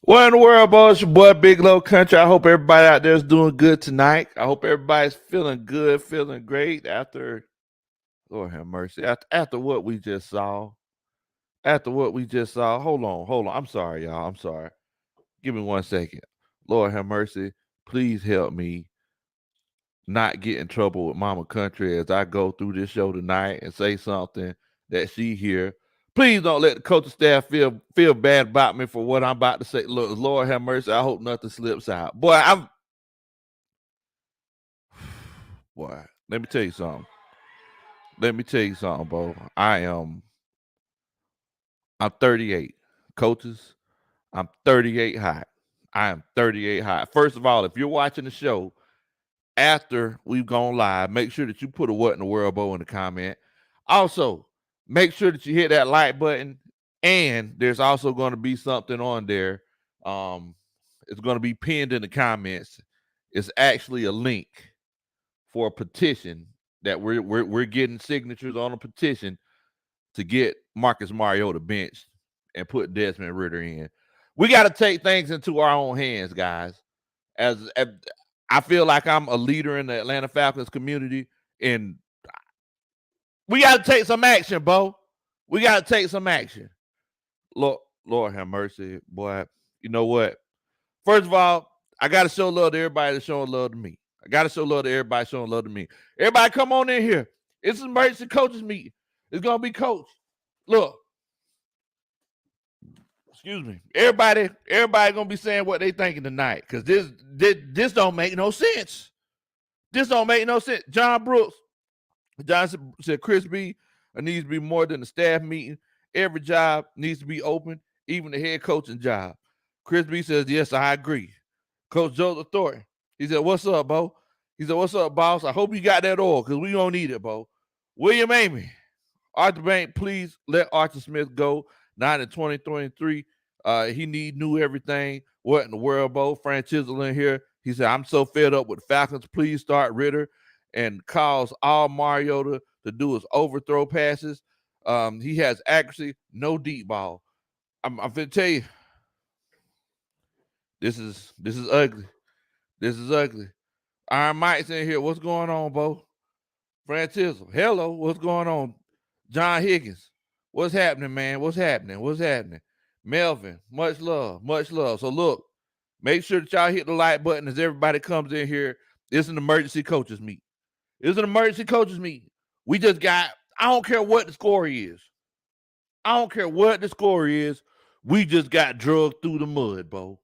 What in the world, boys? It's your boy Big Low Kuntry. I hope everybody out there is doing good tonight. I hope everybody's feeling good, feeling great after, Lord have mercy, after what we just saw. After what we just saw. Hold on. I'm sorry, y'all. I'm sorry. Give me 1 second. Lord have mercy. Please help me not get in trouble with Mama Country as I go through this show tonight and say something that she hear. Please don't let the coaching staff feel bad about me for what I'm about to say. Look, Lord have mercy. I hope nothing slips out. Boy, boy, let me tell you something. Bro. I'm 38. Coaches, I'm 38 hot. I am 38 hot. First of all, if you're watching the show after we've gone live, make sure that you put a what in the world, Bo, in the comment. Also, make sure that you hit that like button, and there's also going to be something on there. It's going to be pinned in the comments. It's actually a link for a petition that we're getting signatures on a petition to get Marcus Mariota benched and put Desmond Ridder in. We got to take things into our own hands, guys. As I feel like I'm a leader in the Atlanta Falcons community, and we got to take some action, Bo. We got to take some action. Lord have mercy, boy. You know what? First of all, I got to show love to everybody that's showing love to me. I got to show love to everybody showing love to me. Everybody come on in here. It's an emergency coaches meeting. It's going to be coach. Look. Excuse me. Everybody going to be saying what they thinking tonight because this don't make no sense. This don't make no sense. John said, Chris B, it needs to be more than a staff meeting. Every job needs to be open, even the head coaching job. Chris B says, yes, I agree. Coach Joseph Thornton, he said, what's up, Bo? He said, what's up, boss? I hope you got that oil because we don't need it, Bo. William Amy, Arthur Bank, please let Arthur Smith go. Not in 2023. He need new everything. What in the world, Bo? Fran Chisel in here. He said, I'm so fed up with Falcons. Please start Ridder and cause all Mariota to do is overthrow passes. He has accuracy, no deep ball. I'm gonna tell you, this is ugly. This is ugly. Iron Mike's in here. What's going on, Bo? Fran Chisel. Hello, what's going on? John Higgins. What's happening, man? What's happening? Melvin, much love, much love. So look, make sure that y'all hit the like button as everybody comes in here. It's an emergency coaches meet. It's an emergency coaches meet. We just got, I don't care what the score is. We just got drugged through the mud, Bo.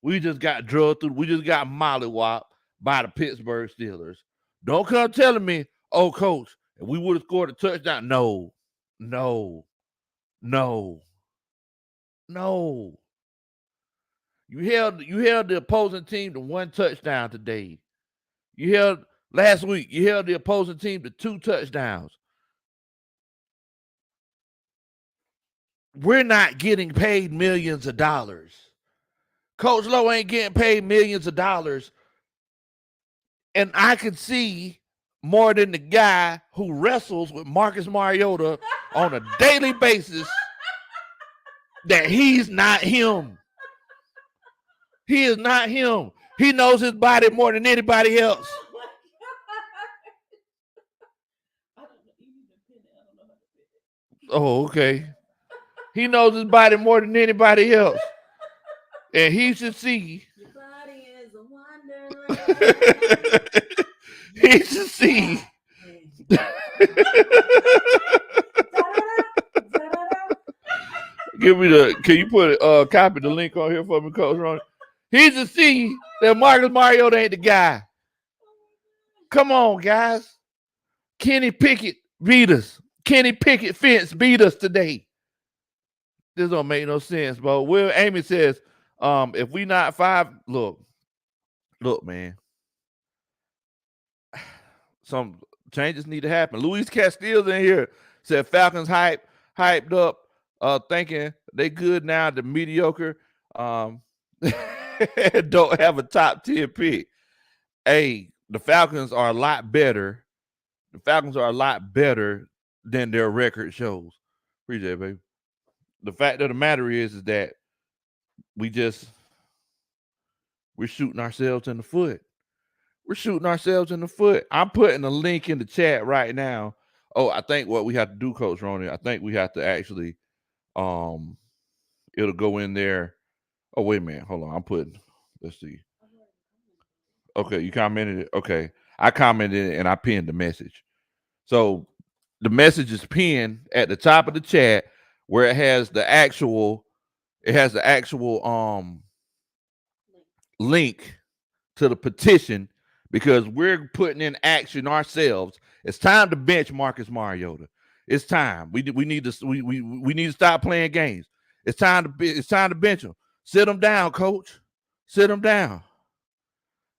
We just got mollywopped by the Pittsburgh Steelers. Don't come telling me, oh, coach, if we would have scored a touchdown. No. You held the opposing team to 1 touchdown today. Last week, you held the opposing team to 2 touchdowns. We're not getting paid millions of dollars. Coach Lowe ain't getting paid millions of dollars. And I can see more than the guy who wrestles with Marcus Mariota on a daily basis that he's not him. He is not him. He knows his body more than anybody else. Oh, okay. He knows his body more than anybody else. And he should see. Your body is a wonderland. He should see. Can you put copy the link on here for me, Coach Ronnie? He should see that Marcus Mariota ain't the guy. Come on, guys. Kenny Pickett beat us. Kenny Pickett fence beat us today. This don't make no sense, bro. Will Amy says, if we not 5, look, man. Some changes need to happen. Luis Castillo's in here. Said Falcons hyped up, thinking they good now. The mediocre don't have a top 10 pick. Hey, the Falcons are a lot better. The Falcons are a lot better than their record shows. Appreciate it, baby. The fact of the matter is that we just we're shooting ourselves in the foot. We're shooting ourselves in the foot. I'm putting a link in the chat right now. Oh, I think what we have to do, Coach Ronnie, I think we have to actually, it'll go in there. Oh, wait a minute. Hold on. Let's see. Okay, you commented it. Okay. I commented it and I pinned the message. So the message is pinned at the top of the chat where it has the actual link to the petition, because we're putting in action ourselves. It's time to bench Marcus Mariota. It's time. We need to stop playing games. It's time to bench him. Sit him down, coach. Sit him down.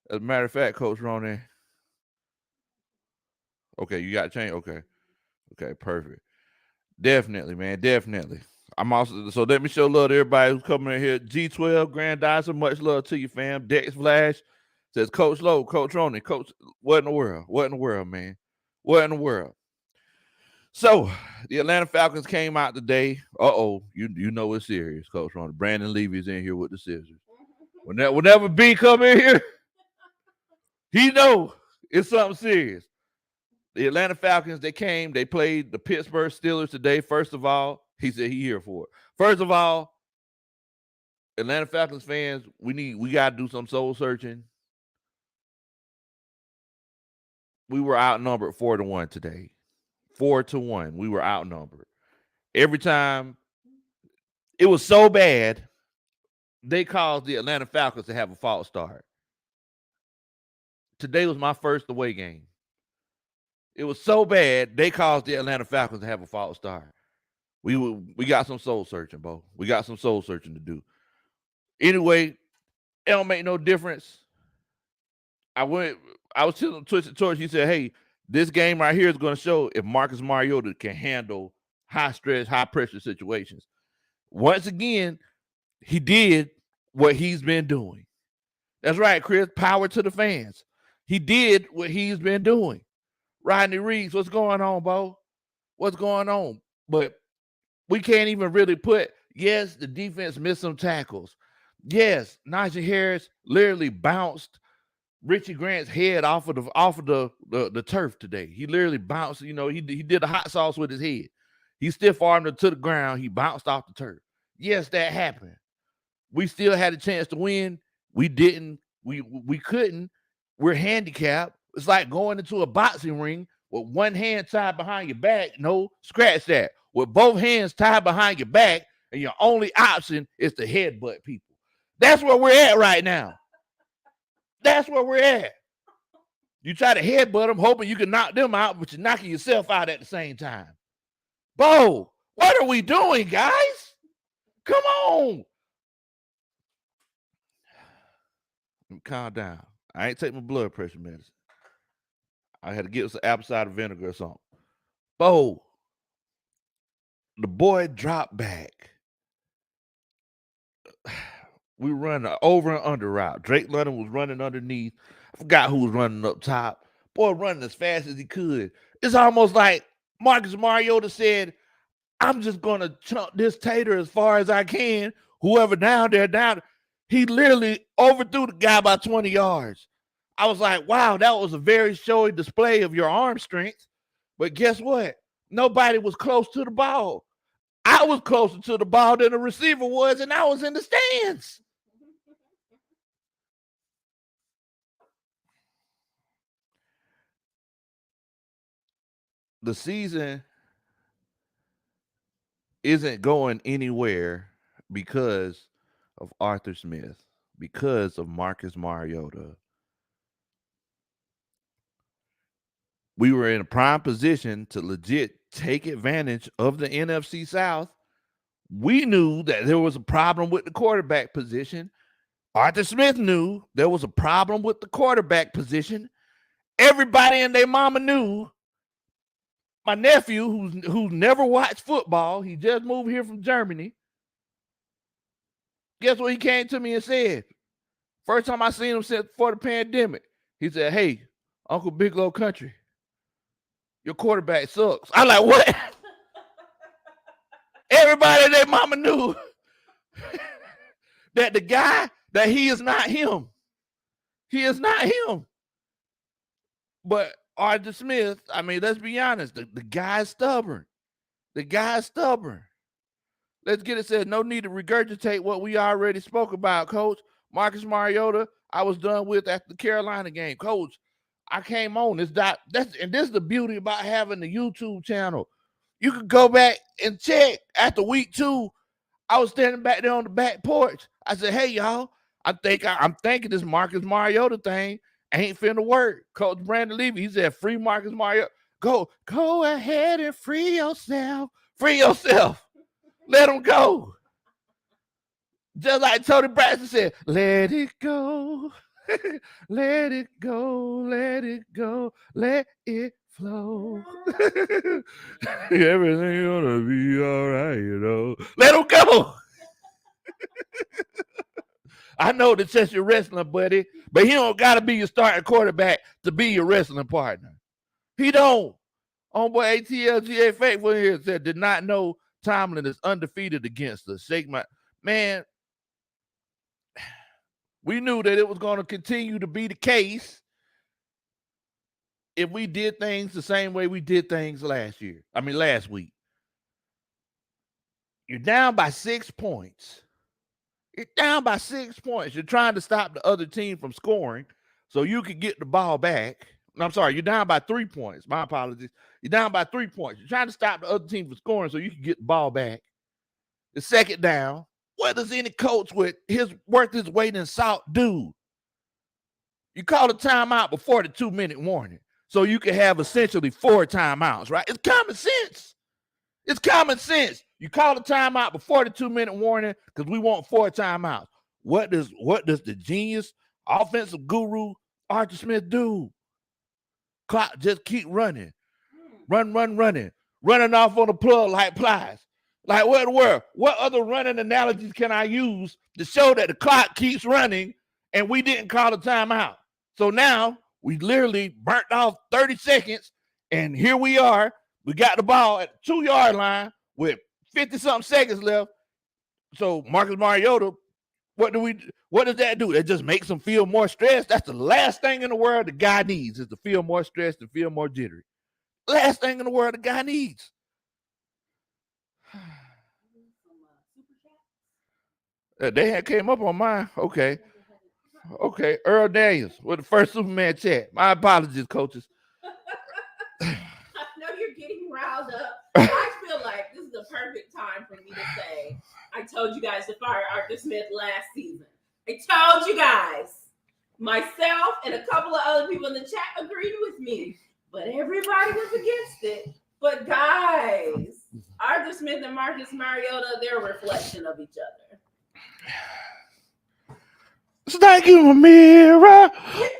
As a matter of fact, Coach Ronnie. Okay, you got to change. Okay, perfect. Definitely, man. Definitely. I'm also, so let me show love to everybody who's coming in here. G12, Grandizer, much love to you, fam. Dex Flash says, Coach Low, Coach Ronnie, Coach, what in the world? What in the world, man? What in the world? So the Atlanta Falcons came out today. You know it's serious, Coach Ronnie. Brandon Levy's in here with the scissors. Whenever B come in here, he know it's something serious. The Atlanta Falcons, they played the Pittsburgh Steelers today. First of all, he said he here for it. First of all, Atlanta Falcons fans, we got to do some soul searching. We were outnumbered 4-1 today. 4-1. We were outnumbered. Every time, it was so bad, they caused the Atlanta Falcons to have a false start. Today was my first away game. It was so bad, they caused the Atlanta Falcons to have a false start. We got some soul searching, Bo. We got some soul searching to do. Anyway, it don't make no difference. I was telling Twisted Torch, he said, hey, this game right here is going to show if Marcus Mariota can handle high stress, high pressure situations. Once again, he did what he's been doing. That's right, Chris. Power to the fans. He did what he's been doing. Rodney Reeves, what's going on, Bo? What's going on? But we can't even really put, yes, the defense missed some tackles. Yes, Najee Harris literally bounced Richie Grant's head off of the turf today. He literally bounced, he did a hot sauce with his head. He stiff armed it to the ground. He bounced off the turf. Yes, that happened. We still had a chance to win. We didn't. We couldn't. We're handicapped. It's like going into a boxing ring with one hand tied behind your back. No, scratch that. With both hands tied behind your back, and your only option is to headbutt people. That's where we're at right now. That's where we're at. You try to headbutt them, hoping you can knock them out, but you're knocking yourself out at the same time. Bo, what are we doing, guys? Come on. Calm down. I ain't taking my blood pressure medicine. I had to get some apple cider vinegar or something. Bo, the boy dropped back. We run an over and under route. Drake London was running underneath. I forgot who was running up top. Boy, running as fast as he could. It's almost like Marcus Mariota said, I'm just going to chunk this tater as far as I can. Whoever down there, down. He literally overthrew the guy by 20 yards. I was like, wow, that was a very showy display of your arm strength. But guess what? Nobody was close to the ball. I was closer to the ball than the receiver was, and I was in the stands. The season isn't going anywhere because of Arthur Smith, because of Marcus Mariota. We were in a prime position to legit take advantage of the NFC South. We knew that there was a problem with the quarterback position. Arthur Smith knew there was a problem with the quarterback position. Everybody and their mama knew. My nephew, who's never watched football, he just moved here from Germany. Guess what he came to me and said? First time I seen him since before the pandemic. He said, hey, Uncle Big Low Kuntry, your quarterback sucks. I'm like, what? Everybody and their mama knew that the guy, that he is not him. He is not him. But Arthur Smith, I mean, let's be honest. The guy's stubborn. The guy's stubborn. Let's get it said. No need to regurgitate what we already spoke about, Coach. Marcus Mariota, I was done with after the Carolina game. Coach, I came on. And this is the beauty about having the YouTube channel. You can go back and check after week 2. I was standing back there on the back porch. I said, hey, y'all, I'm thinking this Marcus Mariota thing ain't finna work. Coach Brandon Levy, he said, free Marcus Mariota. Go ahead and free yourself. Free yourself. Let him go. Just like Tony Braxton said, let it go. Let it go. Let it go. Let it flow. Everything gonna be all right, you know. Let him go. I know that's just your wrestling buddy, but he don't gotta be your starting quarterback to be your wrestling partner. He don't. Homeboy ATLGA Faithful here said, did not know Tomlin is undefeated against us. Shake my man. We knew that it was going to continue to be the case if we did things the same way we did things last week. You're down by 6 points. You're down by 6 points. You're trying to stop the other team from scoring so you can get the ball back. I'm sorry, you're down by 3 points. My apologies. You're down by 3 points. You're trying to stop the other team from scoring so you can get the ball back. The second down. What does any coach with worth his weight in salt do? You call a timeout before the 2-minute warning so you can have essentially 4 timeouts, right? It's common sense. It's common sense. You call a timeout before the 2-minute warning because we want 4 timeouts. What does the genius offensive guru Arthur Smith do? Clock just keep running. Running off on the plug like plies. Like what in the world? What other running analogies can I use to show that the clock keeps running and we didn't call a timeout? So now we literally burnt off 30 seconds and here we are. We got the ball at the 2-yard line with 50-something seconds left. So Marcus Mariota, what does that do? It just makes him feel more stressed. That's the last thing in the world the guy needs is to feel more stressed and feel more jittery. Last thing in the world the guy needs. They had came up on mine. Okay. Earl Daniels with the first Superman chat. My apologies, coaches. I know you're getting riled up. I feel like this is the perfect time for me to say, I told you guys to fire Arthur Smith last season. I told you guys. Myself and a couple of other people in the chat agreed with me, but everybody was against it. But guys, Arthur Smith and Marcus Mariota, they're a reflection of each other. It's like you a mirror.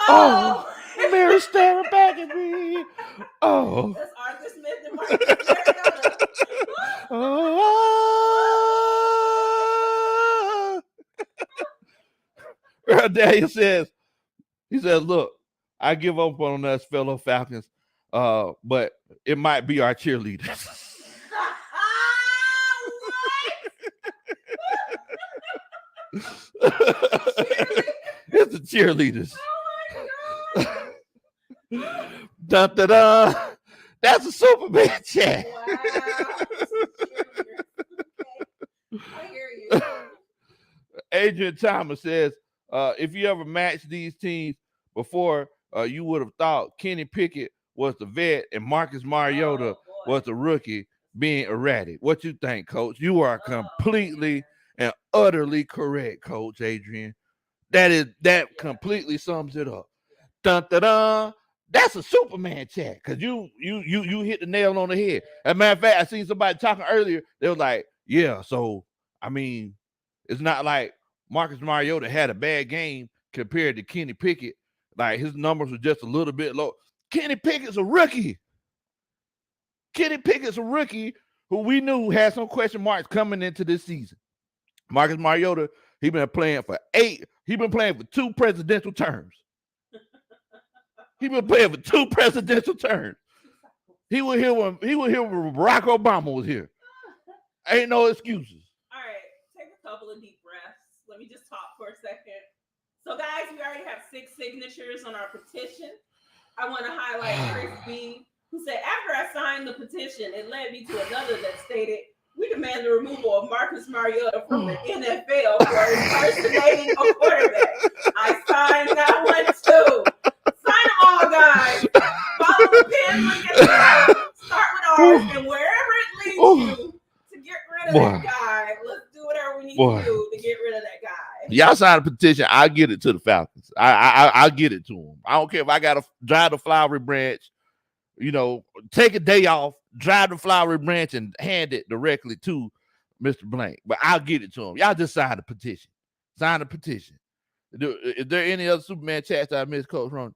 Oh, mirror staring back at me. Oh. That's Arthur Smith and Marcus Mariota. Oh. Earl Daniel says, look, I give up on us fellow Falcons, but it might be our cheerleaders. It's the cheerleaders. Oh my God. Dun, dun, dun. That's a Superman chat. Wow. Okay. I hear you. Adrian Thomas says, if you ever matched these teams before, you would have thought Kenny Pickett was the vet and Marcus Mariota was the rookie being erratic. What you think, Coach? You are completely and utterly correct, Coach Adrian. That completely sums it up. Dun, dun, dun. That's a Superman chat because you hit the nail on the head. As a matter of fact, I seen somebody talking earlier. They were like, yeah, so I mean, it's not like Marcus Mariota had a bad game compared to Kenny Pickett. Like his numbers were just a little bit low. Kenny Pickett's a rookie. Kenny Pickett's a rookie who we knew had some question marks coming into this season. Marcus Mariota, he's been playing for 2 presidential terms. He was here when Barack Obama was here. Ain't no excuses. All right, take a couple of deep breaths. Let me just talk for a second. So, guys, we already have 6 signatures on our petition. I want to highlight Chris B, who said, after I signed the petition, it led me to another that stated, we demand the removal of Marcus Mariota from the NFL for impersonating a quarterback. I signed that one too. Sign them all, guys. Follow the pin link at the top. Start with ours, and wherever it leads you to get rid of that guy, let's do whatever we need to do to get rid of that guy. Y'all sign a petition. I'll get it to the Falcons. I'll get it to them. I don't care if I got to drive the flowery branch, take a day off, drive the flowery branch and hand it directly to Mr. Blank. But I'll get it to him. Y'all just sign the petition. Sign the petition. Is there any other Superman chats that I missed, Coach Ron?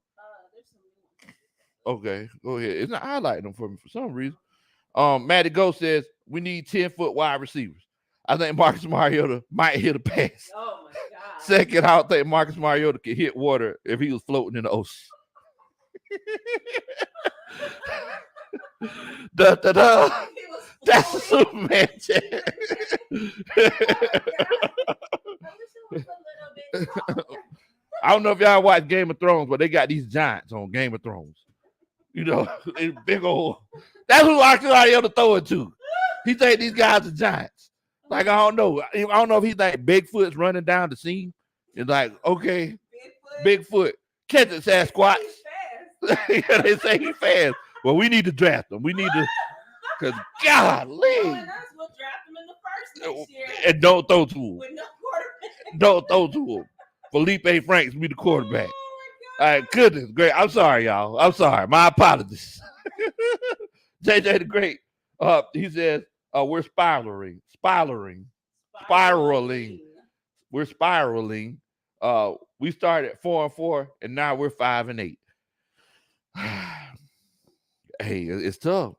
Okay, go ahead. It's not highlighting them for me for some reason. Matty Go says we need 10-foot wide receivers. I think Marcus Mariota might hit a pass. Oh my God. Second, I don't think Marcus Mariota could hit water if he was floating in the ocean. Da, da, da. That's a Superman chat. I don't know if y'all watch Game of Thrones, but they got these giants on Game of Thrones. They big old. That's who Mariota throw it to. He think these guys are giants. Like, I don't know. I don't know if he think Bigfoot's running down the scene. It's like, okay, Bigfoot. Catch it, Sasquatch. Yeah, they say he's fast. Well, we need to draft him. We need to, because golly. We'll draft him in the first next year. And don't throw to him. With no quarterback. Don't throw to him. Felipe Franks be the quarterback. All right, goodness, great. I'm sorry, y'all. I'm sorry. My apologies. JJ the Great. He says we're spiraling. We're spiraling. We started at 4-4, and now we're 5-8. Hey, it's tough.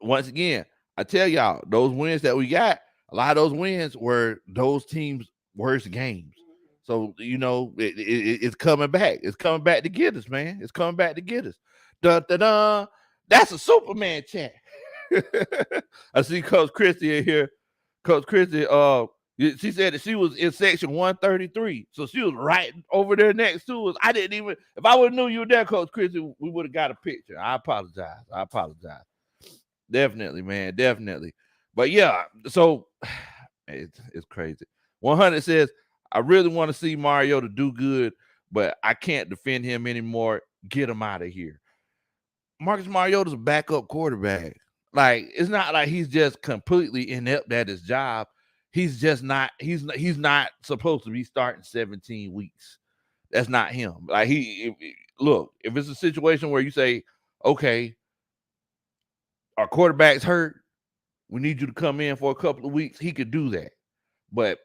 Once again, I tell y'all, those wins that we got, a lot of those wins were those teams' worst games. So, it's coming back. It's coming back to get us, man. It's coming back to get us. Dun, dun, dun. That's a Superman chat. I see Coach Christie in here. Coach Christie, she said that she was in section 133. So she was right over there next to us. I didn't even, if I would have knew you were there, Coach Christie, we would have got a picture. I apologize. Definitely, man. Definitely. But yeah, so it's crazy. 100 says, I really want to see Mariota do good, but I can't defend him anymore. Get him out of here. Marcus Mariota's a backup quarterback. Like, it's not like he's just completely inept at his job. He's just not, he's not supposed to be starting 17 weeks. That's not him. Like, look, if it's a situation where you say, okay, our quarterback's hurt, we need you to come in for a couple of weeks, he could do that. But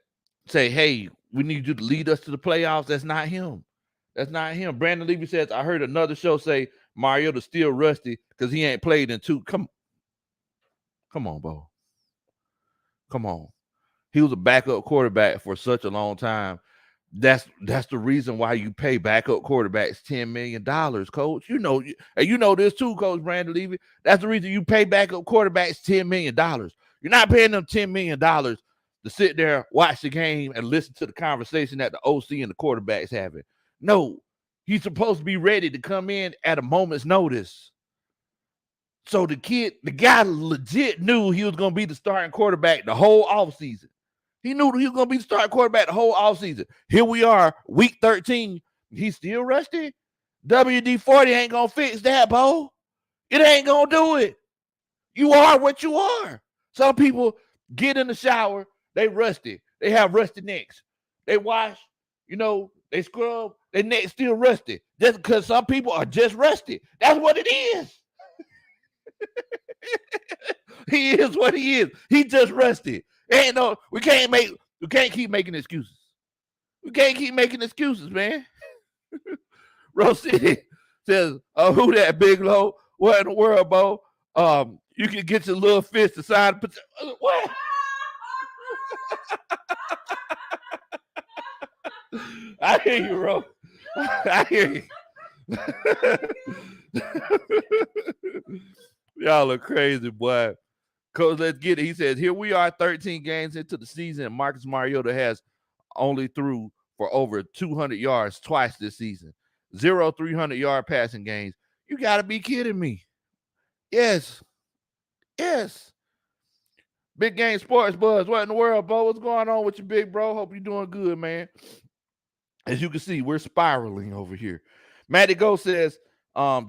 say, hey, we need you to lead us to the playoffs. That's not him. That's not him. Brandon Levy says, I heard another show say Mariota's still rusty because he ain't played in 2. Come on, Bo. Come on. He was a backup quarterback for such a long time. That's the reason why you pay backup quarterbacks $10 million, Coach. You know this too, Coach Brandon Levy. That's the reason you pay backup quarterbacks $10 million. You're not paying them $10 million to sit there, watch the game, and listen to the conversation that the OC and the quarterback's having. No, he's supposed to be ready to come in at a moment's notice. So the guy legit knew he was going to be the starting quarterback the whole offseason. He knew he was going to be the starting quarterback the whole offseason. Here we are, week 13. He's still rusty. WD-40 ain't going to fix that, Bo. It ain't going to do it. You are what you are. Some people get in the shower, they rusty. They have rusty necks. They wash, they scrub, their neck still rusty. Just because some people are just rusty. That's what it is. He is what he is. He just rusty. We can't keep making excuses. We can't keep making excuses, man. Rose City says, who that Big Low? What in the world, Bo? You can get your little fist to sign. What? I hear you, bro. I hear you. Y'all are crazy, boy. Coach, let's get it. He says, here we are 13 games into the season. Marcus Mariota has only threw for over 200 yards twice this season. 0 300-yard passing games. You got to be kidding me. Yes. Yes. Big Game Sports Buzz. What in the world, Bo? What's going on with you, big bro? Hope you're doing good, man. As you can see, we're spiraling over here. Matty Go says,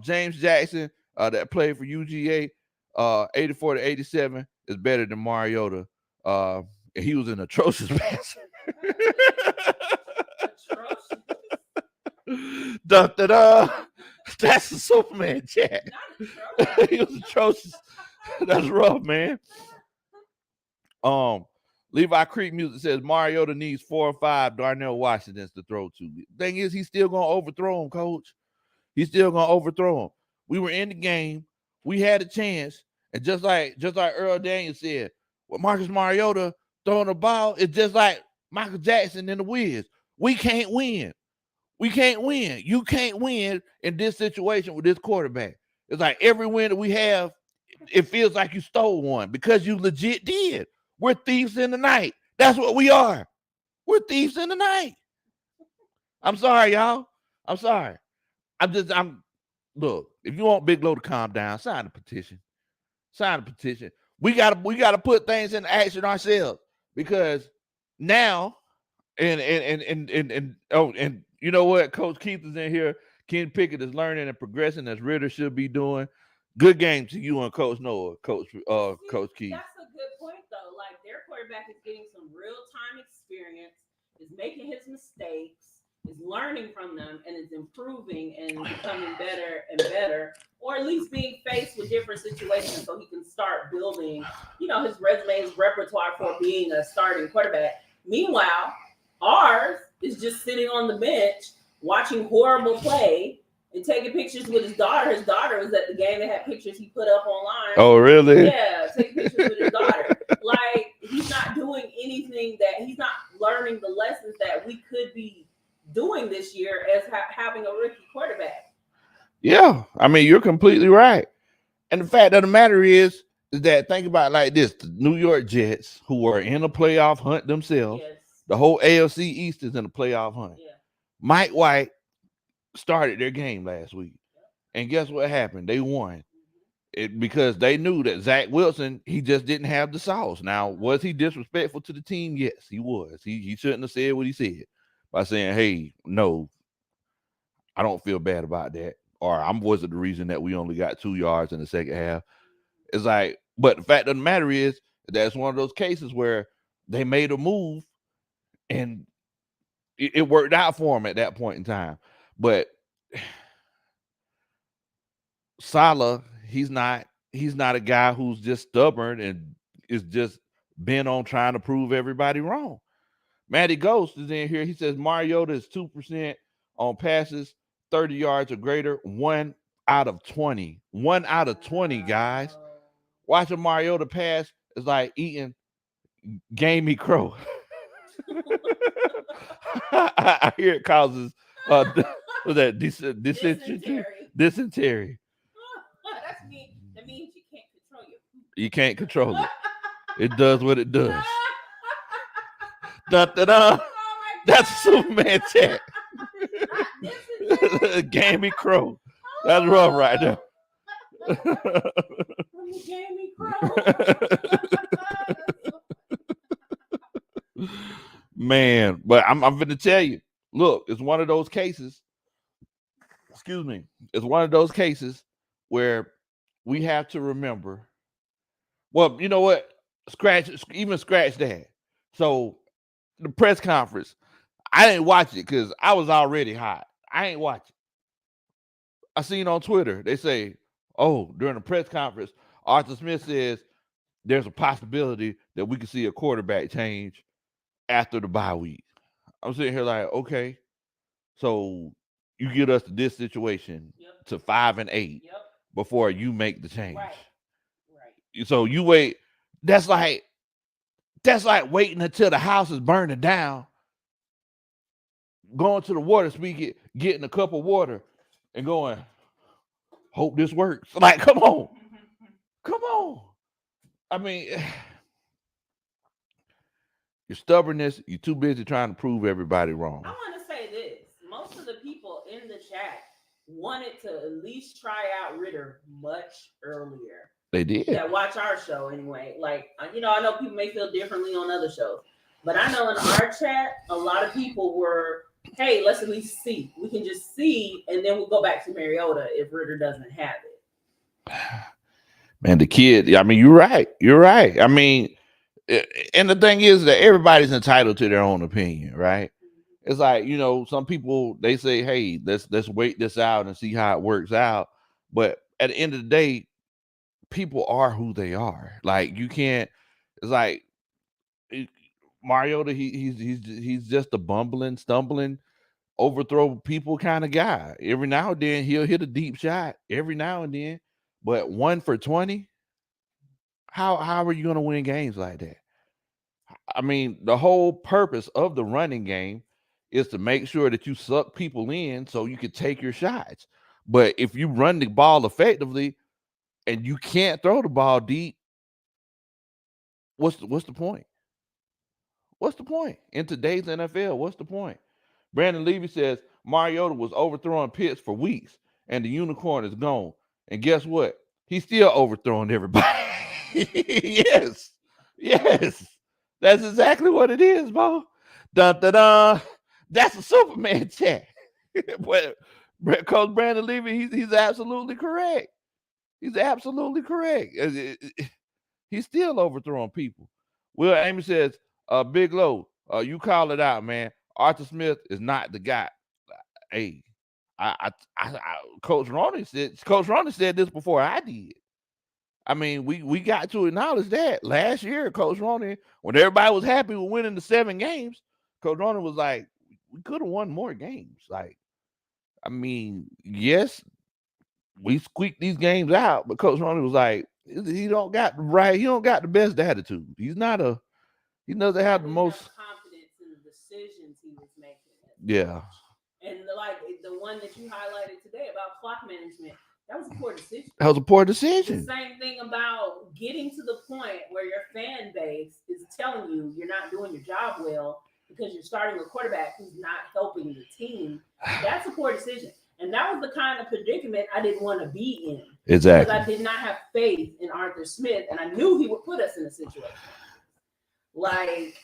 James Jackson, that played for UGA, 84 to 87, is better than Mariota. And he was an atrocious passer. Da-da-da. That's the Superman chat. He was atrocious. That's rough, man. Levi Creek Music says Mariota needs 4 or 5 Darnell Washingtons to throw to. Thing is, he's still gonna overthrow him, coach. He's still gonna overthrow him. We were in the game, we had a chance, and just like Earl Daniels said, well, Marcus Mariota throwing the ball is just like Michael Jackson in the Wiz. We can't win. We can't win. You can't win in this situation with this quarterback. It's like every win that we have, it feels like you stole one because you legit did. We're thieves in the night. That's what we are. We're thieves in the night. I'm sorry, y'all. I'm sorry. Look, if you want Big Low to calm down, sign the petition. Sign the petition. We gotta put things into action ourselves because now, and you know what? Coach Keith is in here. Ken Pickett is learning and progressing as Ritter should be doing. Good game to you and Coach Noah, Coach Keith. That's a good point, though. Like, their quarterback is getting some real-time experience, is making his mistakes, is learning from them, and is improving and becoming better and better, or at least being faced with different situations so he can start building, his resume, his repertoire for being a starting quarterback. Meanwhile, ours is just sitting on the bench watching horrible play and taking pictures with his daughter. His daughter was at the game. They had pictures he put up online. Oh, really? Yeah, taking pictures with his daughter. Like, he's not doing anything he's not learning the lessons that we could be doing this year as having a rookie quarterback. Yeah, I mean, you're completely right. And the fact of the matter is that, think about it like this: the New York Jets, who are in a playoff hunt themselves, Yes. the whole AFC East is in a playoff hunt. Yeah. Mike White started their game last week. And guess what happened? They won. Because they knew that Zach Wilson, he just didn't have the sauce. Now, was he disrespectful to the team? Yes, he was. He shouldn't have said what he said by saying, hey, no, I don't feel bad about that. Or wasn't the reason that we only got 2 yards in the second half. It's like, but the fact of the matter is that's one of those cases where they made a move and it worked out for him at that point in time. But Salah, he's not a guy who's just stubborn and is just bent on trying to prove everybody wrong. Matty Ghost is in here. He says Mariota is 2% on passes, 30 yards or greater, 1 out of 20. 1 out of 20, guys. Watching Mariota pass is like eating gamey crow. I hear it causes dysentery. Dysentery. That means you can't control your food. You can't control it. It does what it does. Da-da-da. That's a Superman chat. Gamey crow. That's rough right there. Gamey crow. Man, but I'm going to tell you, look, it's one of those cases. Excuse me. It's one of those cases where we have to remember. Well, you know what? Scratch that. So the press conference, I didn't watch it because I was already hot. I ain't watch it. I seen on Twitter, they say, oh, during the press conference, Arthur Smith says there's a possibility that we could see a quarterback change after the bye week. I'm sitting here like, okay, so you get us to this situation to 5 and 8 before you make the change. Right. So you wait. That's like waiting until the house is burning down, going to the water spigot, getting a cup of water, and going, hope this works. Like, come on. I mean, your stubbornness, you're too busy trying to prove everybody wrong. I want to say this. Most of the people in the chat wanted to at least try out Ritter much earlier. They did. That watch our show anyway. Like, I know people may feel differently on other shows, but I know in our chat, a lot of people were, hey, let's at least see. We can just see, and then we'll go back to Mariota if Ritter doesn't have it. Man, the kid, I mean, you're right. You're right. I mean, and the thing is that everybody's entitled to their own opinion, right? It's like, some people, they say, hey, let's wait this out and see how it works out. But at the end of the day, people are who they are. Like, you can't, it's like Mariota, he's just a bumbling, stumbling, overthrow people kind of guy. Every now and then he'll hit a deep shot every now and then, but 1 for 20, how are you going to win games like that? I mean, the whole purpose of the running game is to make sure that you suck people in so you can take your shots. But if you run the ball effectively and you can't throw the ball deep, what's the point? What's the point in today's NFL? What's the point? Brandon Levy says Mariota was overthrowing Pitts for weeks, and the unicorn is gone. And guess what? He's still overthrowing everybody. Yes. That's exactly what it is, Bo. Dun, dun, dun. That's a Superman chat. But Coach Brandon Levy, he's absolutely correct. He's absolutely correct. He's still overthrowing people. Will Amy says, Big Low, you call it out, man. Arthur Smith is not the guy. Hey, Coach Ronnie said this before I did. I mean, we got to acknowledge that last year, Coach Ronnie, when everybody was happy with winning the 7 games, Coach Ronnie was like, we could have won more games. Like, I mean, yes, we squeaked these games out, but Coach Ronnie was like, he don't got the best attitude. He doesn't have the most confidence in the decisions he was making. Yeah. And like the one that you highlighted today about clock management, that was a poor decision. That was a poor decision. The same thing about getting to the point where your fan base is telling you you're not doing your job well because you're starting a quarterback who's not helping the team. That's a poor decision. And that was the kind of predicament I didn't want to be in. Exactly. Because I did not have faith in Arthur Smith, and I knew he would put us in a situation. Like,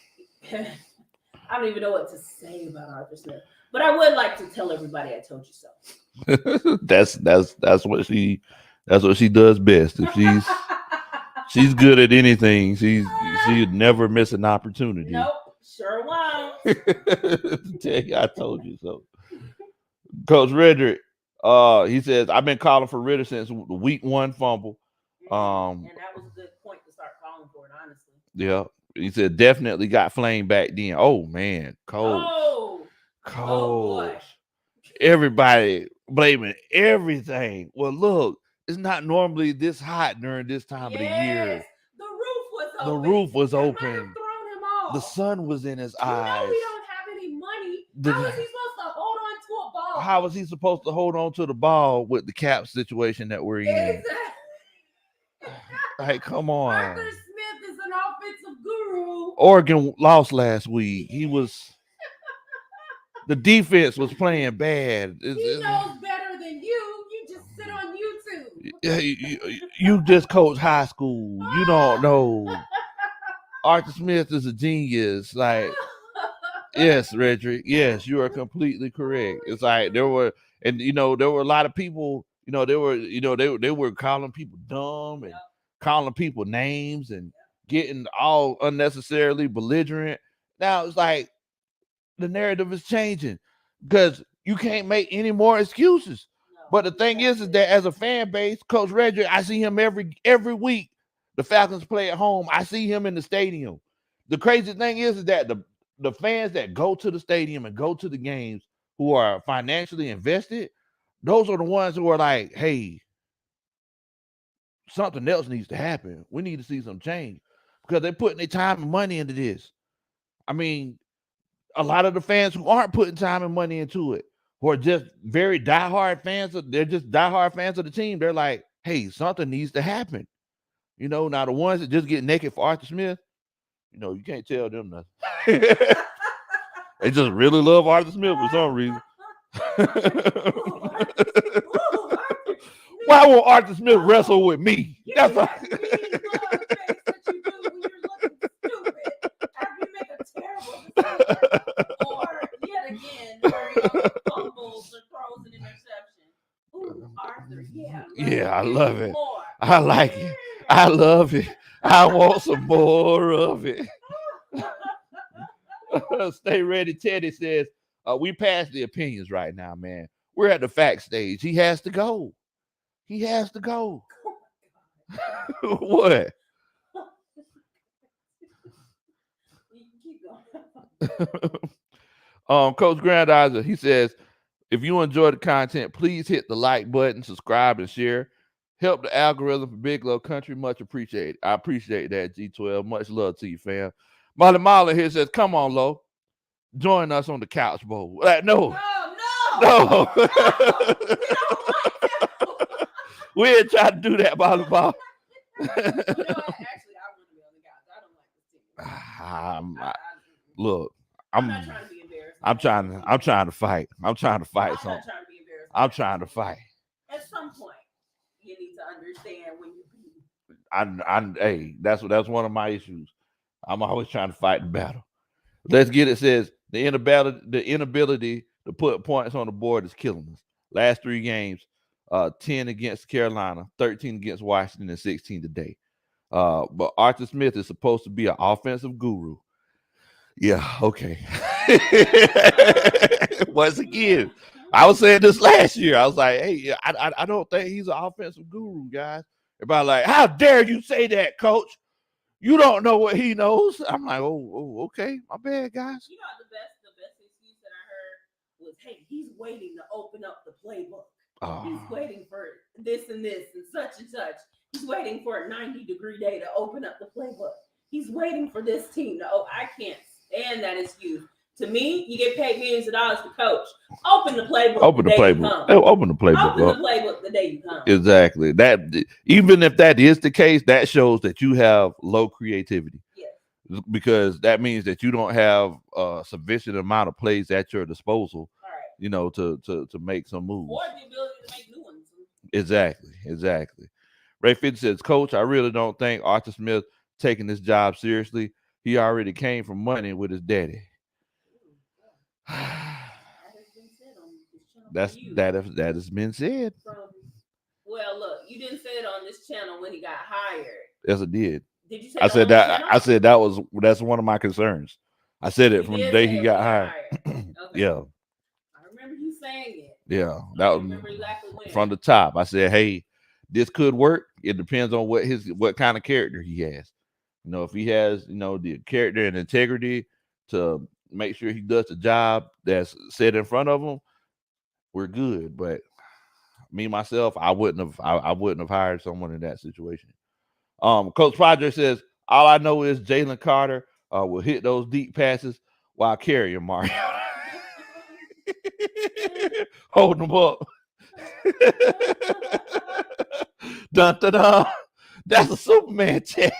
I don't even know what to say about Arthur Smith. But I would like to tell everybody I told you so. that's what she does best. If she's good at anything, she'd never miss an opportunity. Nope, sure won't. Tell you, I told you so. Coach Redrick, he says, I've been calling for Ritter since the week 1 fumble. And that was a good point to start calling for it, honestly. Yeah. He said definitely got flamed back then. Oh man, Coach. Everybody blaming everything. Well, look, it's not normally this hot during this time of the year. The roof was open. Thrown him off. The sun was in his eyes. We don't have any money. How was he supposed to hold on to a ball? How was he supposed to hold on to the ball with the cap situation that we're in? Exactly. Like, come on. Arthur Smith is an offensive guru. Oregon lost last week. The defense was playing bad. He knows better than you. You just sit on YouTube. You just coach high school. You don't know. Arthur Smith is a genius. Like, yes, Redrick. Yes, you are completely correct. It's like there were a lot of people. They were calling people dumb and calling people names and getting all unnecessarily belligerent. Now it's like the narrative is changing because you can't make any more excuses. But the thing is that as a fan base, Coach Redrick, I see him every week. The Falcons play at home. I see him in the stadium. The crazy thing is that the fans that go to the stadium and go to the games who are financially invested, those are the ones who are like, hey, something else needs to happen. We need to see some change because they're putting their time and money into this. I mean, a lot of the fans who aren't putting time and money into it, who are just very diehard fans, they're just diehard fans of the team. They're like, hey, something needs to happen. Now the ones that just get naked for Arthur Smith, you can't tell them nothing. They just really love Arthur Smith for some reason. Why won't Arthur Smith wrestle with me? That's that mean love face that you do when you're looking stupid after you make a terrible decision. Or yet again, Mariota fumbles or throws an interception. Ooh, Arthur, yeah, I love it. More. I like it. I love it. I want some more of it. Stay ready. Teddy says, we passed the opinions right now, man. We're at the fact stage. He has to go. He has to go. What? Coach Grandizer, he says, if you enjoy the content, please hit the like button, subscribe, and share. Help the algorithm for Big Low Kuntry. Much appreciated. I appreciate that, G12. Much love to you, fam. Molly Marlin here says, come on, Lo. Join us on the couch bowl. No. We ain't trying to do that, Molly Marlin. Actually, I want to be on the couch. I don't like this team. Look, I'm not trying to be embarrassed. I'm trying to fight. I'm trying to fight something. Not trying to be embarrassed. I'm trying to fight. At some point, you need to understand when you beat. Hey, that's one of my issues. I'm always trying to fight the battle. Let's get it. Says the inability to put points on the board is killing us. Last 3 games, 10 against Carolina, 13 against Washington, and 16 today. But Arthur Smith is supposed to be an offensive guru. Yeah, okay. Once again, I was saying this last year. I was like, hey, I don't think he's an offensive guru, guys. Everybody like, how dare you say that, coach? You don't know what he knows. I'm like, oh, okay. My bad, guys. You know, the best excuse that I heard was, hey, he's waiting to open up the playbook. He's waiting for this and such and such. He's waiting for a 90-degree day to open up the playbook. He's waiting for this team to, I can't stand that excuse. To me, you get paid millions of dollars to coach. Open the playbook. Open the playbook. Open the playbook. Open the playbook the day you come. Exactly. That even if that is the case, that shows that you have low creativity. Yes. Because that means that you don't have a sufficient amount of plays at your disposal. All right. You know, to make some moves. Or the ability to make new ones. Exactly. Ray Fitz says, Coach, I really don't think Arthur Smith taking this job seriously. He already came from money with his daddy. That has been said. Well, look, you didn't say it on this channel when he got hired. Yes, I did. Did you say I said that? I said that's one of my concerns. I said it from the day he got hired. Okay. Yeah. I remember you saying it. Yeah, that was exactly when. From the top. I said, hey, this could work. It depends on what kind of character he has. You know, if he has, the character and integrity to make sure he does the job that's set in front of him, we're good. But me myself, I wouldn't have hired someone in that situation. Coach Project says, all I know is Jalen Carter will hit those deep passes while carrying Mariota. Hold him up. Dun, dun, dun. That's a Superman check.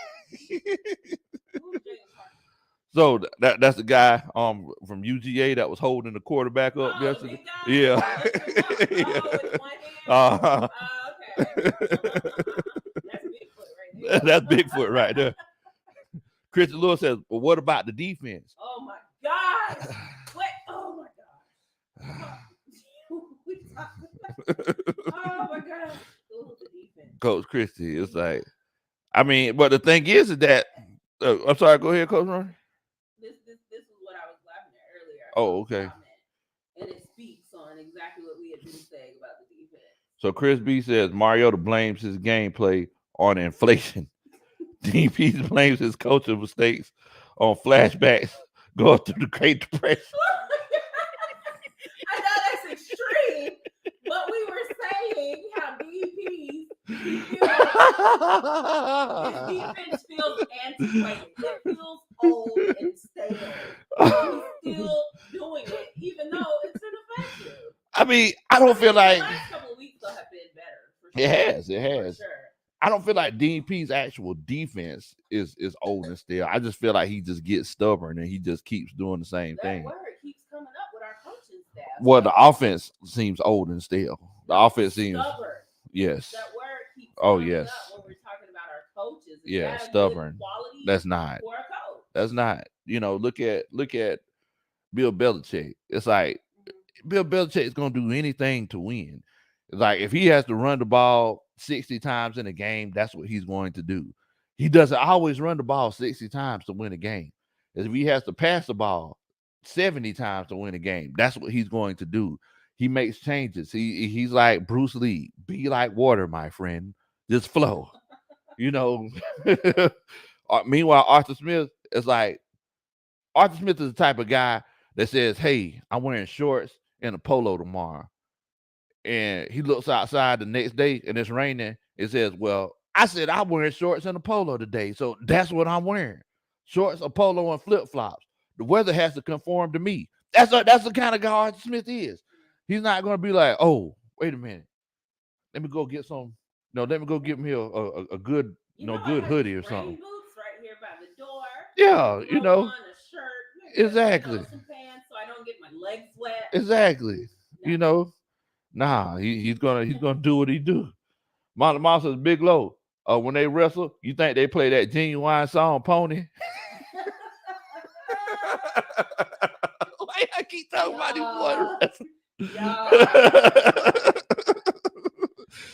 So that's the guy from UGA that was holding the quarterback up yesterday. Yeah. Okay. That's Bigfoot right there. Christian Lewis says, well, what about the defense? Oh my God. What? Oh my God. Oh my God. Coach Christie, it's like, but the thing is that I'm sorry, go ahead, Coach Ron. This is what I was laughing at earlier. Oh, okay. And it speaks on exactly what we had been saying about the defense. So Chris B says Mariota blames his gameplay on inflation. DP blames his coaching mistakes on flashbacks going through the Great Depression. I know that's extreme, but we were saying how DP's his defense feels antiquated. It feels old and stale. He's still doing it, even though it's ineffective. I don't feel like the last couple of weeks though have been better. For sure. It has. For sure. I don't feel like DP's actual defense is old and stale. I just feel like he just gets stubborn and he just keeps doing the same thing. That word keeps coming up with our coaching staff. Well, the offense seems old and stale. The offense seems stubborn. Yes. That word keeps yes. up when we're talking about our coaches. Yeah, stubborn. That's not. For a coach? That's not. Look at Bill Belichick. It's like Bill Belichick is gonna do anything to win. It's like if he has to run the ball 60 times in a game, that's what he's going to do. He doesn't always run the ball 60 times to win a game. If he has to pass the ball 70 times to win a game, that's what he's going to do. He makes changes. He's like Bruce Lee. Be like water, my friend. Just flow. Meanwhile, Arthur Smith is like, Arthur Smith is the type of guy that says, hey, I'm wearing shorts and a polo tomorrow. And he looks outside the next day and it's raining. It says, well, I said I'm wearing shorts and a polo today. So that's what I'm wearing. Shorts, a polo, and flip-flops. The weather has to conform to me. That's the kind of guy Arthur Smith is. He's not going to be like, oh, wait a minute. Let me go get some. No, let me go get me a good, good hoodie or something. Boots right here by the door. Yeah, a shirt. Exactly. Some pants so I don't get my legs wet. Exactly. No. Nah, he's gonna do what he do. Mom says, Big Low, when they wrestle, you think they play that Genuine song, Pony? Why I keep talking about these boys wrestling?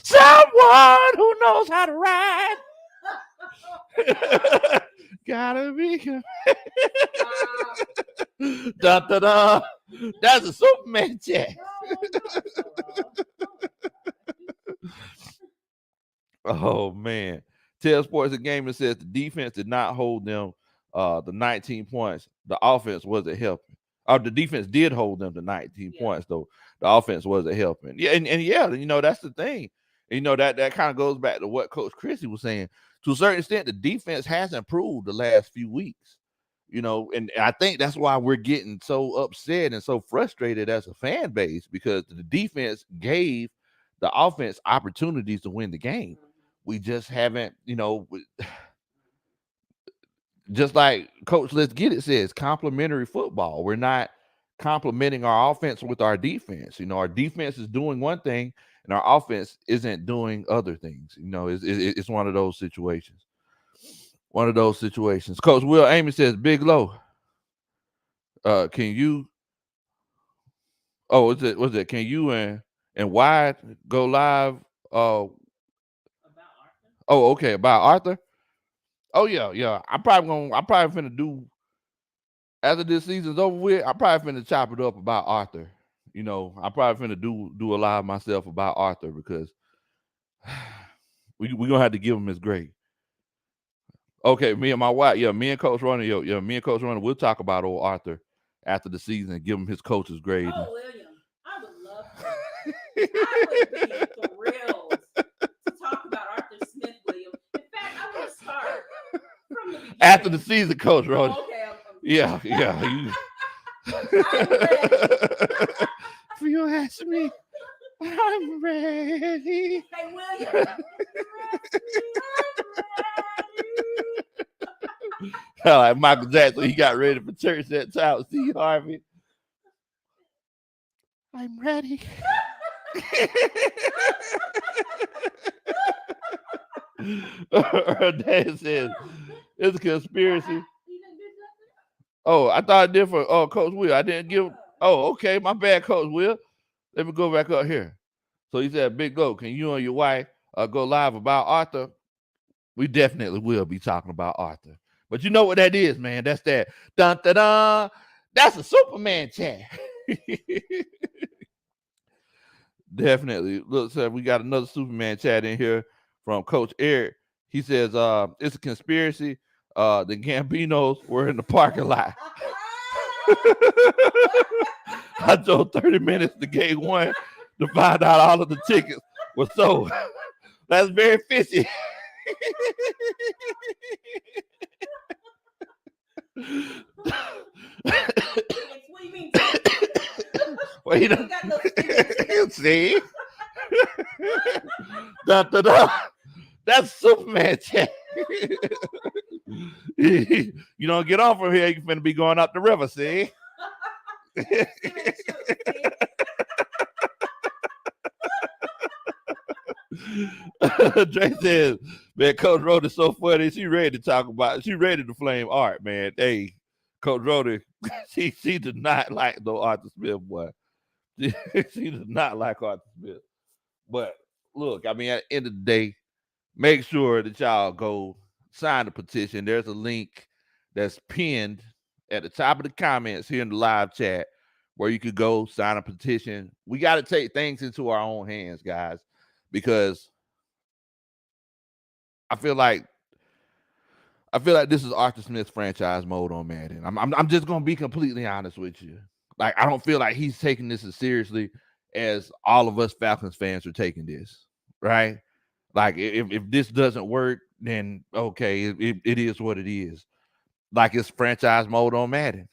Someone who knows how to ride. Gotta be dun, dun, dun. That's a Superman check. Oh man. Tell Sports and Gaming says the defense did not hold them the 19 points. The offense wasn't helping. The defense did hold them to 19 points, though. The offense wasn't helping. Yeah, and that's the thing. That kind of goes back to what Coach Christie was saying. To a certain extent, the defense has improved the last few weeks. And I think that's why we're getting so upset and so frustrated as a fan base, because the defense gave the offense opportunities to win the game. We just haven't, just like Coach Let's Get It says, complementary football. We're not complementing our offense with our defense. Our defense is doing one thing and our offense isn't doing other things. It's one of those situations. One of those situations. Coach Will Amy says, Big Low, can you? Oh, was it? Can you and Wyatt go live? About Arthur? Oh, okay, about Arthur. Oh yeah. I'm probably finna do, after this season's over with, I'm probably finna chop it up about Arthur. I'm probably finna do a live myself about Arthur, because we're gonna have to give him his grade. Okay, me and my wife, me and Coach Ronnie, we'll talk about old Arthur after the season and give him his coach's grade. Oh, William, I would love to. I would be thrilled to talk about Arthur Smith, William. In fact, I want to start from the beginning. After the season, Coach Ronnie. Oh, okay. Yeah. I'm ready. For you ask me, I'm ready. Hey, William. Like Michael Jackson, he got ready for church that time. Steve Harvey. I'm ready. Her dad says it's a conspiracy. Oh, I thought I did for Coach Will. I didn't give. Oh, okay, my bad, Coach Will. Let me go back up here. So he said, Big Go, can you and your wife go live about Arthur? We definitely will be talking about Arthur. But you know what that is, man. That's that dun dun dun. That's a Superman chat. Definitely. Look, sir, we got another Superman chat in here from Coach Eric. He says it's a conspiracy. The Gambinos were in the parking lot. I drove 30 minutes to gate 1 to find out all of the tickets were sold. That's very fishy. Wait, see? Da, da, da. That's Superman chat. You don't get on from here, you finna be going up the river, see? Dre says, man, Coach Rhoda is so funny. She ready to talk about, she ready to flame Art, man. Hey, Coach Rhoda, she does not like the Arthur Smith boy. She does not like Arthur Smith. But look, I mean, at the end of the day, make sure that y'all go sign the petition. There's a link that's pinned at the top of the comments here in the live chat where you could go sign a petition. We got to take things into our own hands, guys, because I feel like this is Arthur Smith's franchise mode on Madden. I'm just gonna be completely honest with you. Like, I don't feel like he's taking this as seriously as all of us Falcons fans are taking this, right? Like, if this doesn't work, then okay, it is what it is. Like, it's franchise mode on Madden.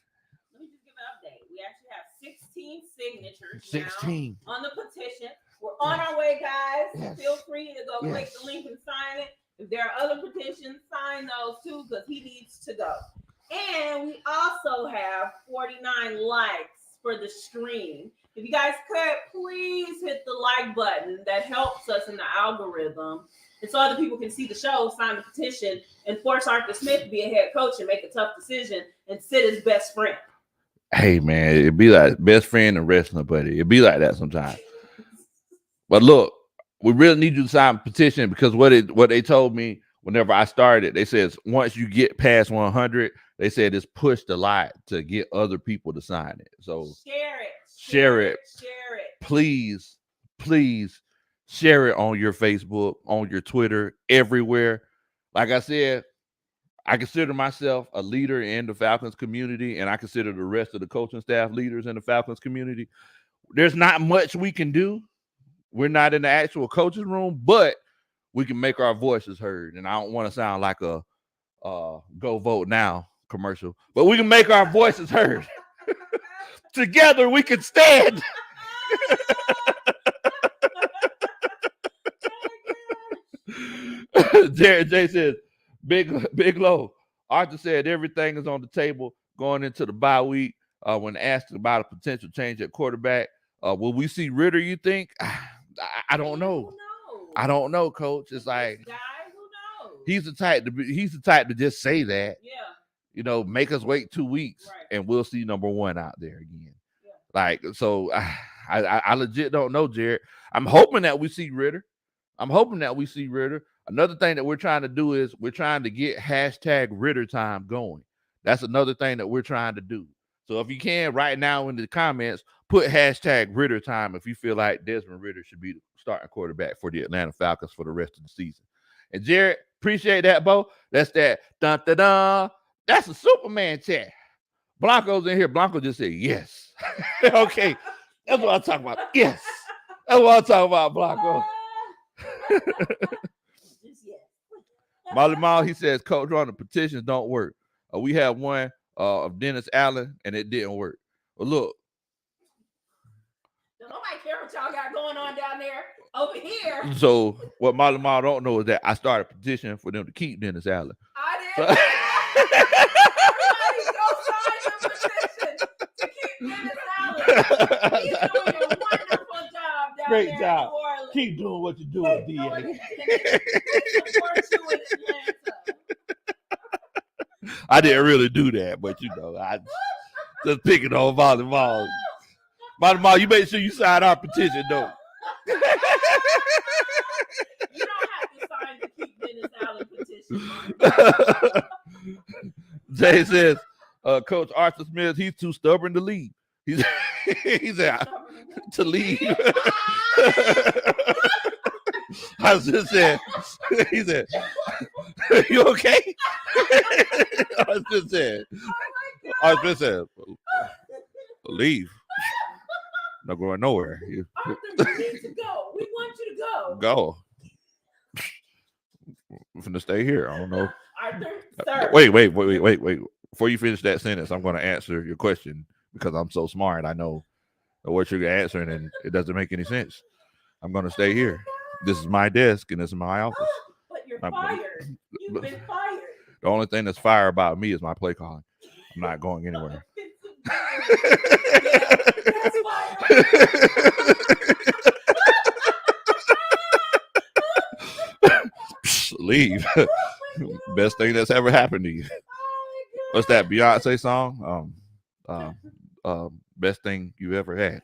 Let me just give an update. We actually have 16 signatures 16 now on the petition. We're on our way, guys. Yes. Feel free to go click Yes. the link and sign it. If there are other petitions, sign those too, because he needs to go. And we also have 49 likes for the stream. If you guys could, please hit the like button. That helps us in the algorithm. And so other people can see the show, sign the petition, and force Arthur Smith to be a head coach and make a tough decision and sit his best friend. Hey, man, it'd be like best friend and wrestling buddy. It'd be like that sometimes. But look, we really need you to sign a petition, because what they told me whenever I started, they said once you get past 100, they said it's pushed a lot to get other people to sign it. So share it. Please share it on your Facebook, on your Twitter, everywhere. Like I said, I consider myself a leader in the Falcons community, and I consider the rest of the coaching staff leaders in the Falcons community. There's not much we can do. We're not in the actual coach's room, but we can make our voices heard. And I don't want to sound like a go vote now commercial, but we can make our voices heard. Together we can stand. Jared J says, Big Low. Arthur said everything is on the table going into the bye week. When asked about a potential change at quarterback, will we see Ritter, you think? I don't know. I don't know, Coach. It's like, guy, who knows? He's the type to just say that. Yeah. You know, make us wait 2 weeks, Right. and we'll see number one out there again. Yeah. Like, so I legit don't know, Jared. I'm hoping that we see Ritter. Another thing that we're trying to do is we're trying to get hashtag Ritter time going. That's another thing that we're trying to do. So if you can, right now in the comments, put hashtag Ritter time if you feel like Desmond Ritter should be the starting quarterback for the Atlanta Falcons for the rest of the season. And Jared, appreciate that, Bo. That's that. Dun, dun, dun. That's a Superman chat. Blanco's in here. Blanco just said yes. Okay. That's what I'm talking about. Yes. That's what I'm talking about, Blanco. Molly Mall, he says, Coach, on the petitions don't work. We have one of Dennis Allen, and it didn't work. Well, look. Nobody care what y'all got going on down there over here. So what Molly Mall don't know is that I started a petition for them to keep Dennis Allen. I did. Everybody go sign the petition to keep Dennis Allen. He's doing a wonderful job down Great there job. in New Orleans. Keep doing what you're doing, DA. I didn't really do that, but you know, I just picking on Molly Mall. Molly Mall, you make sure you sign our petition, though. You don't have to sign the keep Dennis Allen petition. Jay says, Coach Arthur Smith, he's too stubborn to leave. He's to leave. I was just saying, he said, you okay? I was just saying, leave. Not going nowhere. Arthur, you need to go. We want you to go. Go. We're finna stay here. I don't know. Arthur, sir. Wait. Before you finish that sentence, I'm going to answer your question because I'm so smart. I know what you're answering, and it doesn't make any sense. I'm going to stay here. This is my desk, and this is my office. But you're You're fired. You've been fired. The only thing that's fire about me is my play calling. I'm not going anywhere. Yeah, that's fire. Leave. Best thing that's ever happened to you. What's that Beyonce song? Best thing you ever had.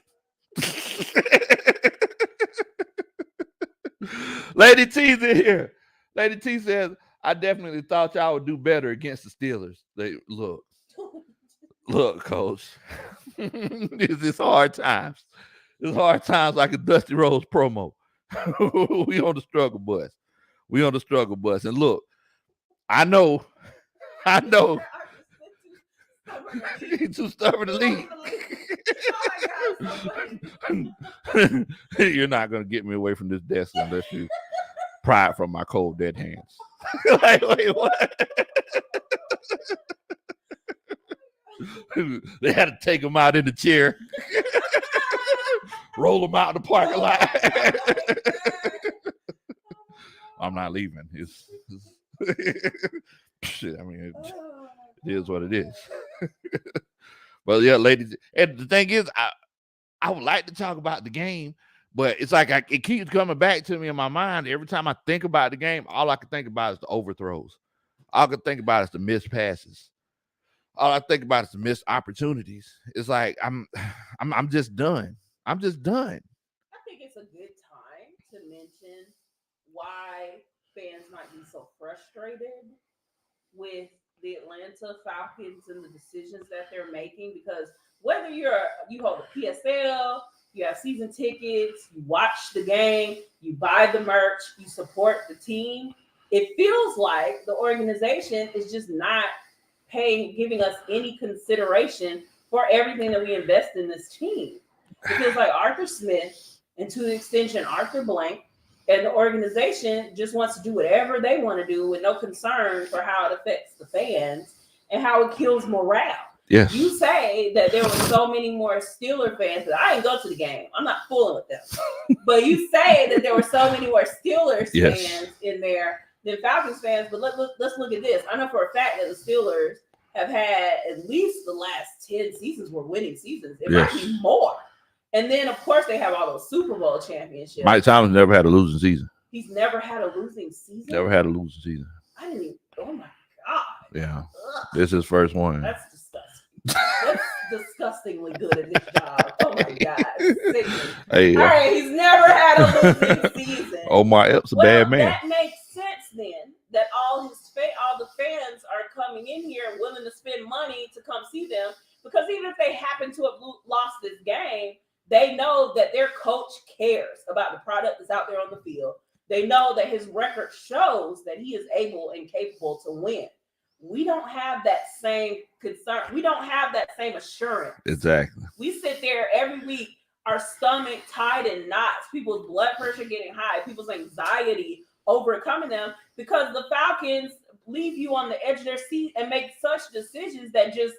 Lady T's in here. Lady T says, I definitely thought y'all would do better against the Steelers. They look, Coach. It's hard times. It's hard times like a Dusty Rose promo. We on the struggle bus. We on the struggle bus. And look, I know. He's too stubborn to leave. You're not gonna get me away from this desk unless you pry it from my cold dead hands. Like, wait, what? They had to take him out in the chair, roll him out in the parking lot. I'm not leaving. It's shit. I mean, it is what it is. But yeah, ladies, and the thing is, I would like to talk about the game, but it's like it keeps coming back to me in my mind. Every time I think about the game, all I can think about is the overthrows. All I can think about is the missed passes. All I think about is the missed opportunities. It's like I'm just done. I'm just done. I think it's a good time to mention why fans might be so frustrated with the Atlanta Falcons and the decisions that they're making, because whether you hold a PSL, you have season tickets, you watch the game, you buy the merch, you support the team, it feels like the organization is just not giving us any consideration for everything that we invest in this team. It feels like Arthur Smith, and to the extension Arthur Blank, and the organization just wants to do whatever they want to do with no concern for how it affects the fans and how it kills morale. Yes. You say that there were so many more Steeler fans. I didn't go to the game. I'm not fooling with them. But you say that there were so many more Steelers fans in there than Falcons fans. But let's look at this. I know for a fact that the Steelers have had at least the last 10 seasons were winning seasons. It might be more. And then, of course, they have all those Super Bowl championships. Mike Thomas never had a losing season. He's never had a losing season? Never had a losing season. I didn't even, oh my God. Yeah. Ugh. This is his first one. That's disgusting. That's disgustingly good at his job. Oh my God. Hey, all right, he's never had a losing season. Omar Epps a bad man. That makes sense then, that all the fans are coming in here and willing to spend money to come see them, because even if they happen to have lost this game, they know that their coach cares about the product that's out there on the field. They know that his record shows that he is able and capable to win. We don't have that same concern. We don't have that same assurance. Exactly. We sit there every week, our stomach tied in knots, people's blood pressure getting high, people's anxiety overcoming them, because the Falcons leave you on the edge of their seat and make such decisions that just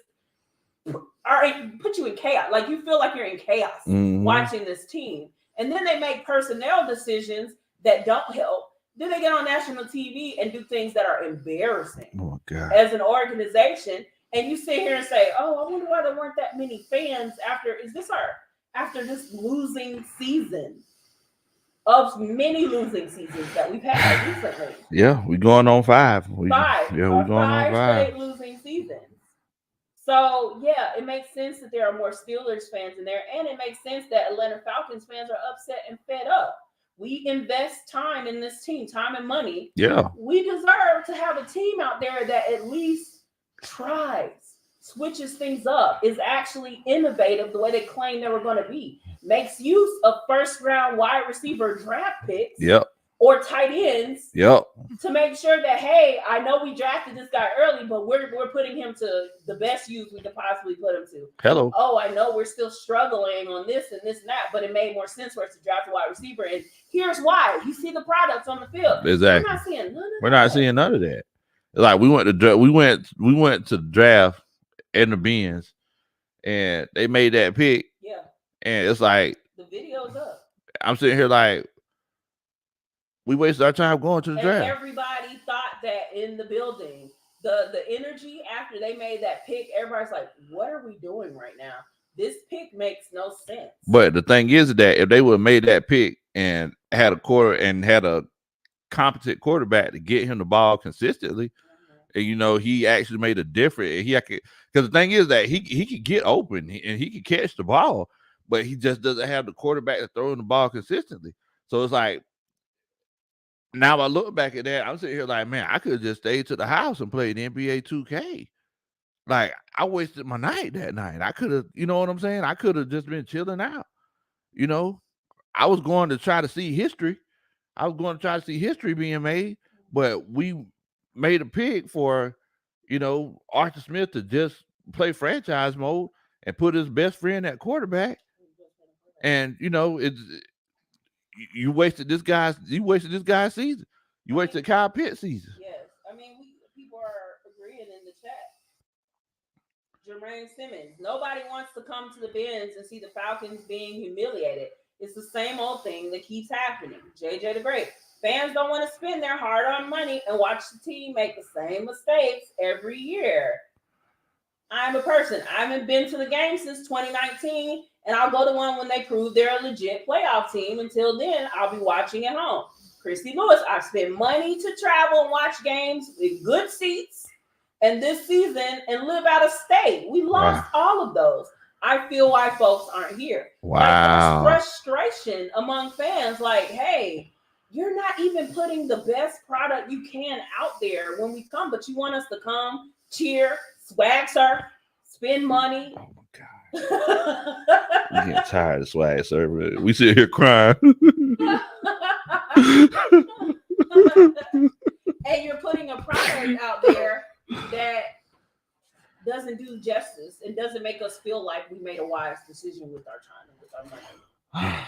put you in chaos. Like, you feel like you're in chaos watching this team. And then they make personnel decisions that don't help. Then they get on national TV and do things that are embarrassing as an organization. And you sit here and say, oh, I wonder why there weren't that many fans after this losing season of many losing seasons that we've had recently. Yeah, we're going on 5. We're going on 5 straight losing seasons. So, yeah, it makes sense that there are more Steelers fans in there, and it makes sense that Atlanta Falcons fans are upset and fed up. We invest time in this team, time and money. Yeah. We deserve to have a team out there that at least tries, switches things up, is actually innovative the way they claim they were going to be, makes use of first-round wide receiver draft picks. Yep. Or tight ends, to make sure that, hey, I know we drafted this guy early, but we're putting him to the best use we could possibly put him to. Hello. Oh, I know we're still struggling on this and this and that, but it made more sense for us to draft a wide receiver. And here's why: you see the products on the field. Exactly. We're not seeing none of that. Like, we went to the draft in the Benz, and they made that pick. Yeah. And it's like the video's up. I'm sitting here like, We wasted our time going to the And draft. everybody thought that in the building, the energy after they made that pick, everybody's like, what are we doing right now? This pick makes no sense. But the thing is that if they would have made that pick and had a competent quarterback to get him the ball consistently, and he actually made a difference. Because the thing is that he could get open and he could catch the ball, but he just doesn't have the quarterback to throw in the ball consistently. So it's like, now I look back at that, I'm sitting here like, man, I could have just stayed to the house and played NBA 2K. Like, I wasted my night that night. I could have, you know what I'm saying? I could have just been chilling out. I was going to try to see history. I was going to try to see history being made, but we made a pick for, Arthur Smith to just play franchise mode and put his best friend at quarterback. And it's you wasted this guy's season. You wasted Kyle Pitt's season. Yes, I mean people are agreeing in the chat. Jermaine Simmons, nobody wants to come to the Benz and see the Falcons being humiliated. It's the same old thing that keeps happening. JJ the Great. Fans don't want to spend their hard-earned money and watch the team make the same mistakes every year. I'm a person. I haven't been to the game since 2019, and I'll go to one when they prove they're a legit playoff team. Until then, I'll be watching at home. Christy Lewis, I've spent money to travel and watch games with good seats and this season and live out of state. We lost all of those. I feel why folks aren't here. Wow. Like, there's frustration among fans. Like, hey, you're not even putting the best product you can out there when we come, but you want us to come, cheer, swag surf, spend money. Oh my God. I'm getting tired of swag surf. We sit here crying. And you're putting a product out there that doesn't do justice and doesn't make us feel like we made a wise decision with our time and with our money.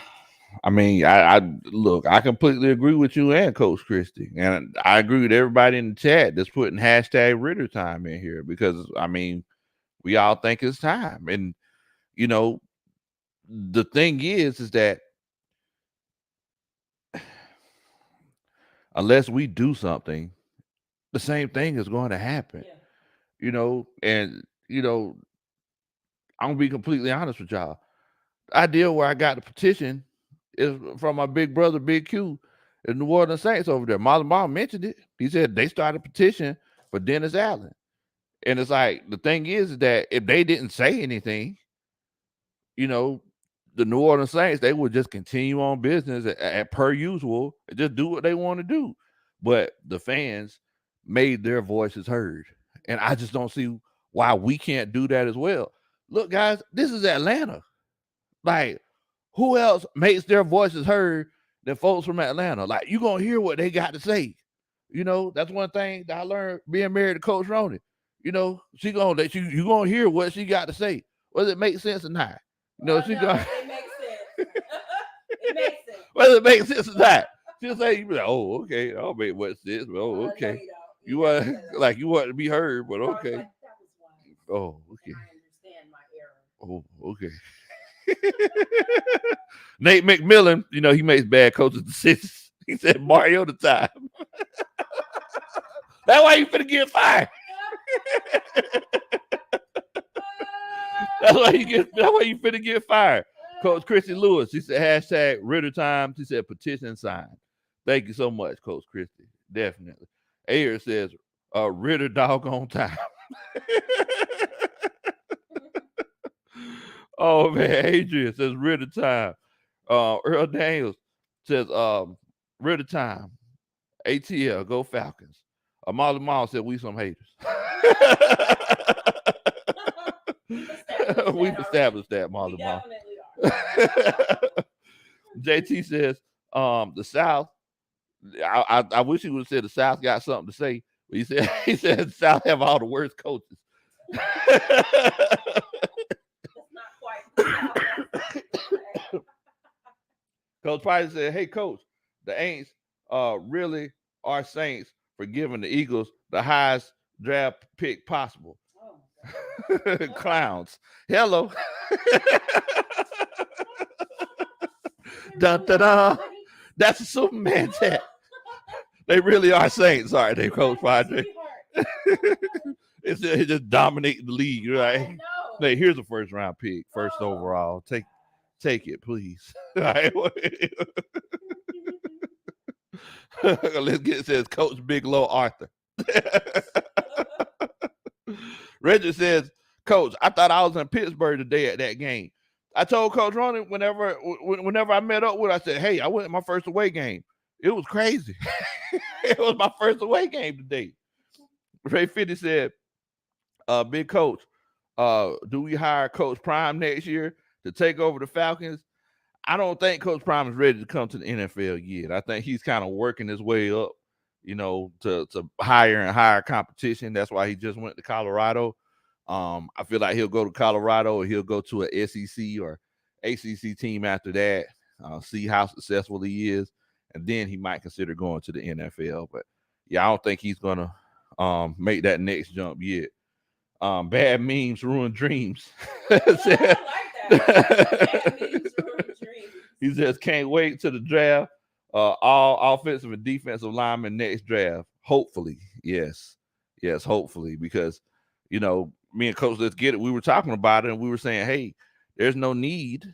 I mean, I completely agree with you and Coach Christie. And I agree with everybody in the chat that's putting hashtag Ritter time in here because, I mean, we all think it's time. And, the thing is that unless we do something, the same thing is going to happen. Yeah. And I'm gonna be completely honest with y'all. The idea where I got the petition is from my big brother, Big Q, the New Orleans Saints over there. Marlon Ball mentioned it. He said they started a petition for Dennis Allen. And it's like, the thing is that if they didn't say anything, the New Orleans Saints, they would just continue on business at per usual and just do what they want to do. But the fans made their voices heard. And I just don't see why we can't do that as well. Look, guys, this is Atlanta. Like, who else makes their voices heard than folks from Atlanta? Like, you're going to hear what they got to say. That's one thing that I learned being married to Coach Roney. She going to let you're going to hear what she got to say, whether it makes sense or not. She going it makes sense. It makes sense. Whether it makes sense or not. She'll say, you be like, oh, okay. I'll make what sense, but okay. No, you want to be heard, but okay. That was Oh, okay. I understand my error. Oh, okay. Nate McMillan, he makes bad coaches decisions. He said Mariota time. That's why you finna get fired. That's why you finna get fired. Coach Christy Lewis, he said hashtag Ritter time. He said petition signed. Thank you so much, Coach Christy. Definitely. Ayer says Ritter doggone time. Oh man, Adrian says Ritter time. Earl Daniels says Ritter time. ATL, go Falcons. Marlon Mall said we some haters. We've established that, Marlon Mall. JT says the South. I wish he would have said the South got something to say. But he said the South have all the worst coaches. Coach Price said, hey, Coach, the Aints really are Saints for giving the Eagles the highest draft pick possible. Oh. Clowns. Hello. Dun, dun, dun. That's a Superman chat. They really are saints, aren't they, Coach Padre? Sweetheart. It's just dominating the league, I right? know. Hey, here's a first round pick, first Oh. overall. Take it, please. All right. Let's get it. Says Coach Big Low Arthur. Reggie says, Coach, I thought I was in Pittsburgh today at that game. I told Coach Ronnie whenever I met up with her, I said, hey, I went to my first away game. It was crazy. It was my first away game today. Ray 50 said, Big Coach, do we hire Coach Prime next year to take over the Falcons? I don't think Coach Prime is ready to come to the NFL yet. I think he's kind of working his way up, to higher and higher competition. That's why he just went to Colorado. I feel like he'll go to Colorado or he'll go to a SEC or ACC team after that, see how successful he is, and then he might consider going to the NFL. But yeah, I don't think he's gonna make that next jump yet. Bad memes ruin dreams. I like that. Bad memes ruin dreams. He says, can't wait to the draft. All offensive and defensive linemen next draft. Hopefully. Yes, hopefully. Because, me and Coach Let's Get It, we were talking about it and we were saying, hey, there's no need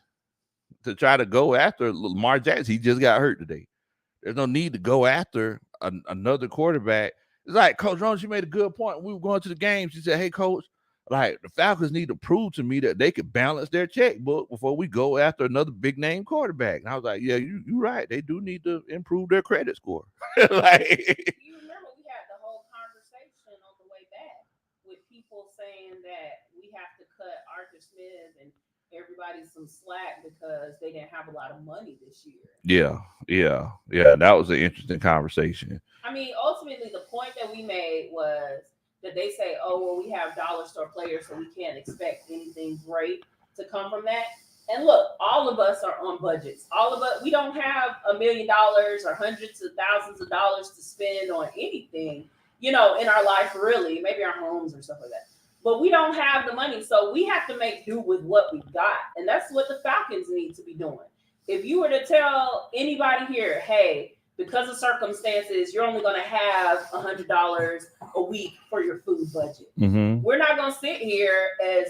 to try to go after Lamar Jackson. He just got hurt today. There's no need to go after another quarterback. It's like, Coach Jones, you made a good point. We were going to the game. She said, hey, Coach, like the Falcons need to prove to me that they could balance their checkbook before we go after another big name quarterback. And I was like, yeah, you're right. They do need to improve their credit score. You remember we had the whole conversation on the way back with people saying that we have to cut Arthur Smith and everybody some slack because they didn't have a lot of money this year. Yeah. That was an interesting conversation. I mean, ultimately, the point that we made was that they say, oh, well, we have dollar store players, so we can't expect anything great to come from that. And look, all of us are on budgets. All of us, we don't have $1 million or hundreds of thousands of dollars to spend on anything, in our life, really, maybe our homes or stuff like that. But we don't have the money, so we have to make do with what we got. And that's what the Falcons need to be doing. If you were to tell anybody here, hey, because of circumstances, you're only going to have $100 a week for your food budget. Mm-hmm. We're not going to sit here as,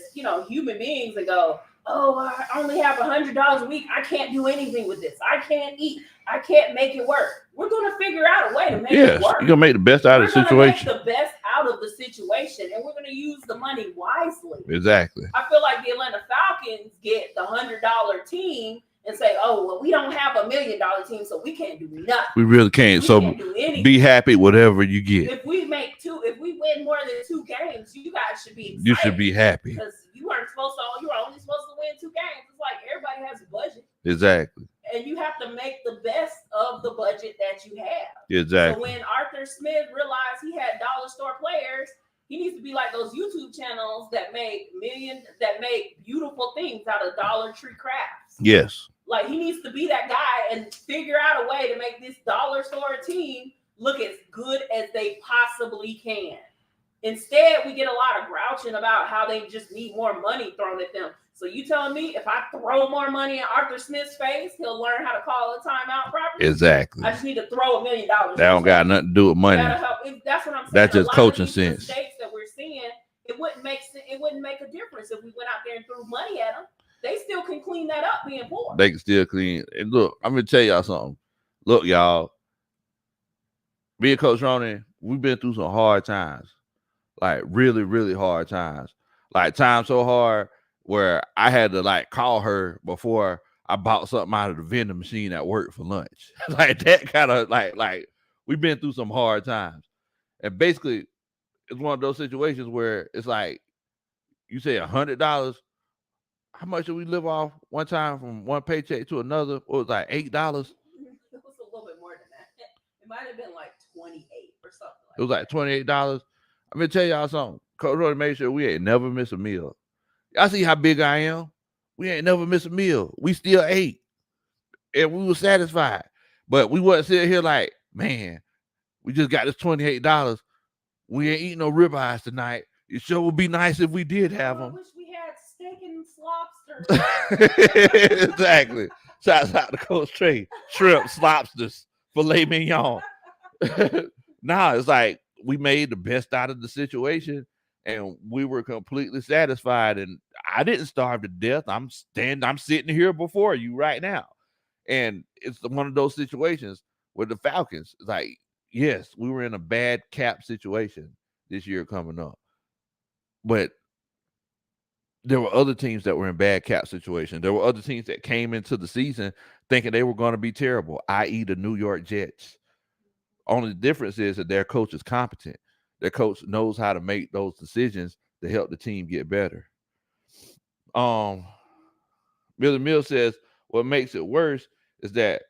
human beings and go, oh, I only have $100 a week. I can't do anything with this. I can't eat. I can't make it work. We're going to figure out a way to make it work. You're going to make the best out of the situation. Make the best out of the situation, and we're going to use the money wisely. Exactly. I feel like the Atlanta Falcons get the $100 team and say, oh, well, we don't have $1 million team, so we can't do nothing. We really can't. Can't do anything. Be happy whatever you get. If we win more than 2 games, you guys should be excited. You should be happy. Because you were only supposed to win 2 games. It's like everybody has a budget. Exactly. And you have to make the best of the budget that you have. Exactly. So when Arthur Smith realized he had dollar store players, he needs to be like those YouTube channels that make beautiful things out of Dollar Tree crafts. Yes. Like he needs to be that guy and figure out a way to make this dollar store team look as good as they possibly can. Instead, we get a lot of grouching about how they just need more money thrown at them. So you telling me if I throw more money in Arthur Smith's face, he'll learn how to call a timeout properly? Exactly. I just need to throw $1 million. That don't got nothing to do with money. That's what I'm saying. That's just coaching sense. Mistakes that we're seeing, it wouldn't make a difference if we went out there and threw money at them. They still can clean that up being poor. They can still clean. And look, I'm gonna tell y'all something. Look, y'all, me and Coach Ronnie, we've been through some hard times. Like really, really hard times. Like times so hard where I had to like call her before I bought something out of the vending machine at work for lunch. Like that kind of like we've been through some hard times. And basically it's one of those situations where it's like you say $100. How much did we live off one time from one paycheck to another? It was like $8. It was a little bit more than that. It might have been like 28 or something. It was like $28. I'm gonna tell y'all something. Coach Roy made sure we ain't never miss a meal. Y'all see how big I am? We ain't never miss a meal. We still ate. And we were satisfied. But we wasn't sitting here like, man, we just got this $28. We ain't eating no ribeyes tonight. It sure would be nice if we did have them. I wish we had steak and lobster. Exactly. Shouts out to Coach Trey. Shrimp, lobsters, filet mignon. Nah, it's like we made the best out of the situation and we were completely satisfied. And I didn't starve to death. I'm sitting here before you right now. And it's one of those situations with the Falcons. It's like, yes, we were in a bad cap situation this year coming up. But there were other teams that were in bad cap situations. There were other teams that came into the season thinking they were going to be terrible, i.e. the New York Jets. Only the difference is that their coach is competent. Their coach knows how to make those decisions to help the team get better. Billy Mills says what makes it worse is that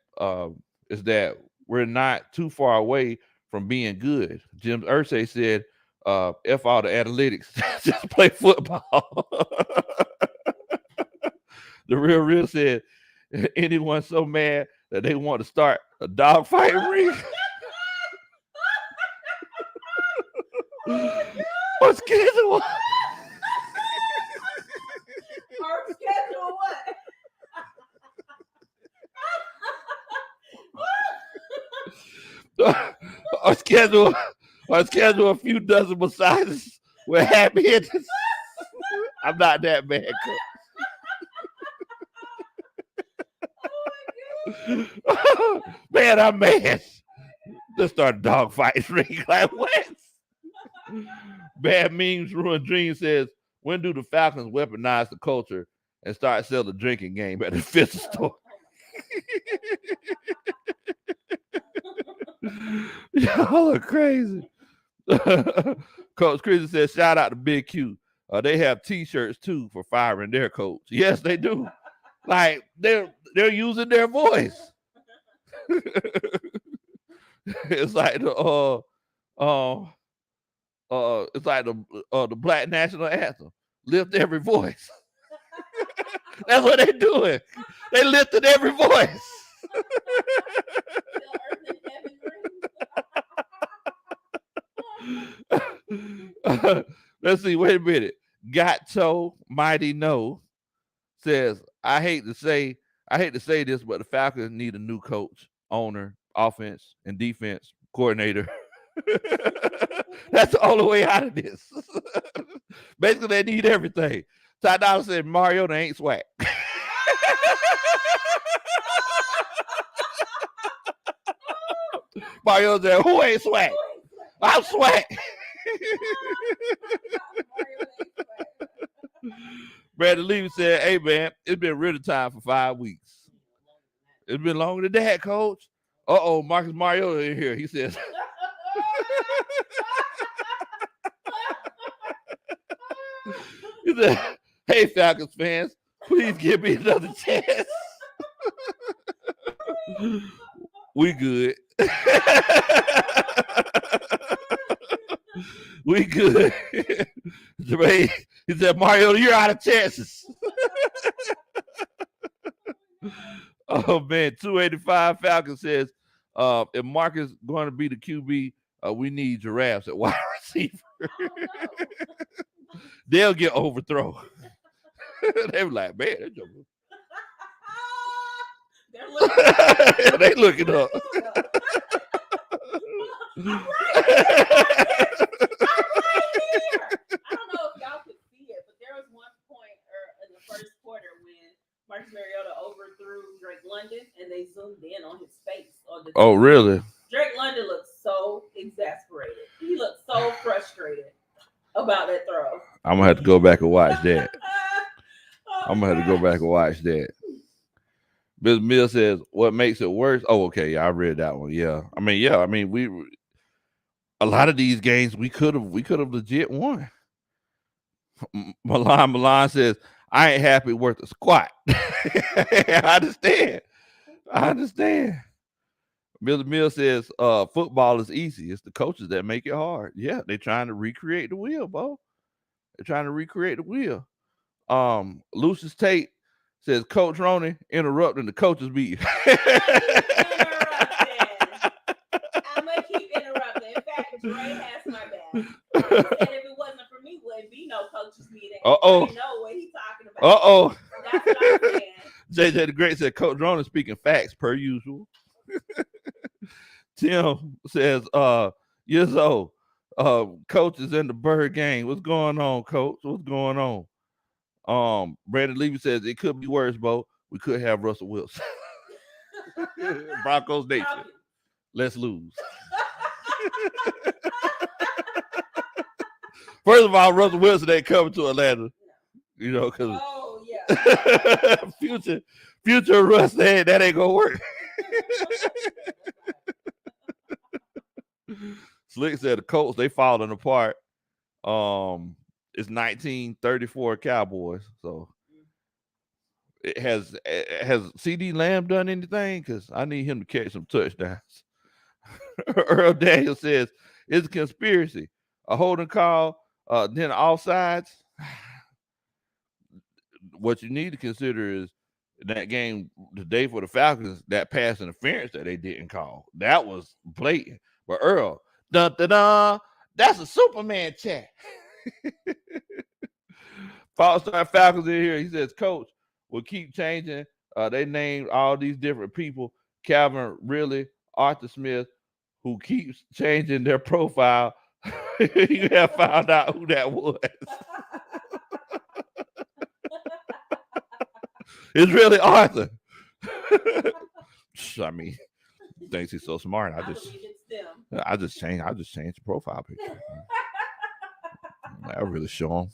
we're not too far away from being good. Jim Irsay said, F all the analytics, just play football. The real said, anyone so mad that they want to start a dogfight ring? Or schedule what? Or schedule what? or schedule a few dozen massages with happy endings. I'm not that bad, coach. Man, I'm mad. Let's start a dogfight ring. Like what? Bad memes ruin dreams says, when do the Falcons weaponize the culture and start selling the drinking game at the physical store? Y'all are crazy. Coach Christian says, shout out to Big Q. They have t-shirts too for firing their coach. Yes, they do. Like they're using their voice. It's like the the Black National Anthem. Lift every voice. That's what they're doing. They lifted every voice. Let's see. Wait a minute. Gatto Mighty No says, I hate to say this, but the Falcons need a new coach, owner, offense, and defense coordinator. That's the only way out of this. Basically, they need everything. Ty Dollar said Mariota ain't swag. Mariota said, who ain't swag? I'm swag. Brandon Levy said, hey man, it's been really time for 5 weeks. It's been longer than that, coach. Uh-oh, Marcus Mariota in here. He says, he said, hey, Falcons fans, please give me another chance. We good. We good. He said, Mariota, you're out of chances. Oh, man, 285 Falcons says, if Mark is going to be the QB, we need giraffes at wide receiver. They'll get overthrown. They were like, man, they're joking. They looking up. I'm right here. I don't know if y'all could see it, but there was one point in the first quarter when Marcus Mariota overthrew Drake London, and they zoomed in on his face. Oh, really? Drake London looked so exasperated. He looked so frustrated about that throw. I'm gonna have to go back and watch that. I'm gonna have to go back and watch that. Bill Mill says, what makes it worse? Oh, okay. Yeah, I read that one. Yeah. I mean, we a lot of these games we could have legit won. Milan says, I ain't happy worth a squat. I understand. Billy Mill says, football is easy. It's the coaches that make it hard. Yeah, they're trying to recreate the wheel, Bo. They're trying to recreate the wheel. Lucius Tate says, Coach Roney interrupting the coaches meeting. I'm going to keep interrupting. In fact, Dre has my back. He said if it wasn't for me, wouldn't be no coaches meeting. Uh-oh. Dre know what he's talking about. Uh-oh. That's what I'm saying. JJ the Great said, Coach Roney speaking facts per usual. Tim says, years old. Coach is in the Bird game. What's going on, Coach? What's going on? Brandon Levy says it could be worse, Bo. We could have Russell Wilson. Broncos Nation. Let's lose. First of all, Russell Wilson ain't coming to Atlanta. You know, because future Russ, that ain't gonna work. Slick said the Colts, they falling apart. It's 1934 Cowboys. So it has CD Lamb done anything? Because I need him to catch some touchdowns. Earl Daniel says it's a conspiracy. A holding call, then offsides. What you need to consider is that game today for the Falcons, that pass interference that they didn't call. That was blatant. But Earl, dun, that's a Superman chat. False-Start Falcons in here. He says, Coach will keep changing. They named all these different people. Calvin Ridley, Arthur Smith, who keeps changing their profile. You have found out who that was. It's really Arthur. I mean, thinks he's so smart. I just changed the profile picture. I really show him.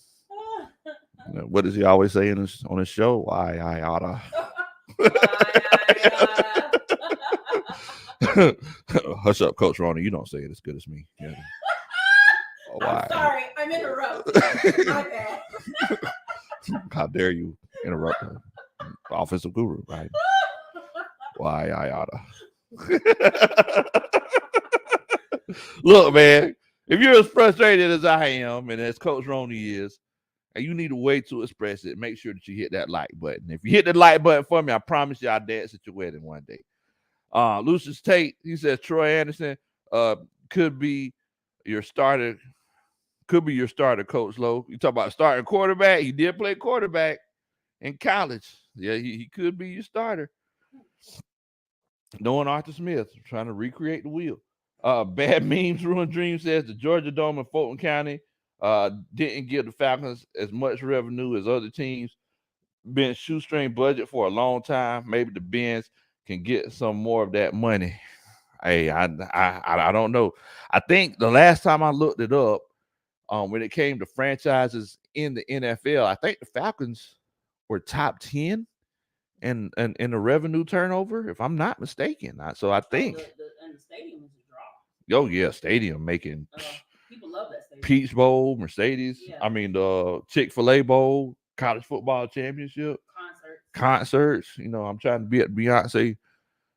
What does he always say on his show? Why I oughta. Hush up, Coach Ronnie. You don't say it as good as me. Yeah. I'm sorry. I'm interrupting. My bad. How dare you interrupt her? Offensive guru, right? Why I oughta. Look, man, if you're as frustrated as I am and as Coach Ronnie is, and you need a way to express it, make sure that you hit that like button. If you hit the like button for me, I promise you I'll dance at your wedding one day. Lucius Tate, he says Troy Anderson could be your starter, Coach Lowe. You talk about starting quarterback. He did play quarterback in college. Yeah, he could be your starter. Knowing Arthur Smith, trying to recreate the wheel. Bad Memes Ruined Dreams says the Georgia Dome in Fulton County didn't give the Falcons as much revenue as other teams. Been shoestring budget for a long time. Maybe the Benz can get some more of that money. Hey, I don't know. I think the last time I looked it up, when it came to franchises in the NFL, I think the Falcons were top 10 in the revenue turnover, if I'm not mistaken. So I think and the stadium is a draw. Oh yeah, stadium making people love that stadium. Peach Bowl, Mercedes. Yeah. I mean the Chick-fil-A Bowl, college football championship, concerts. You know, I'm trying to be at Beyonce.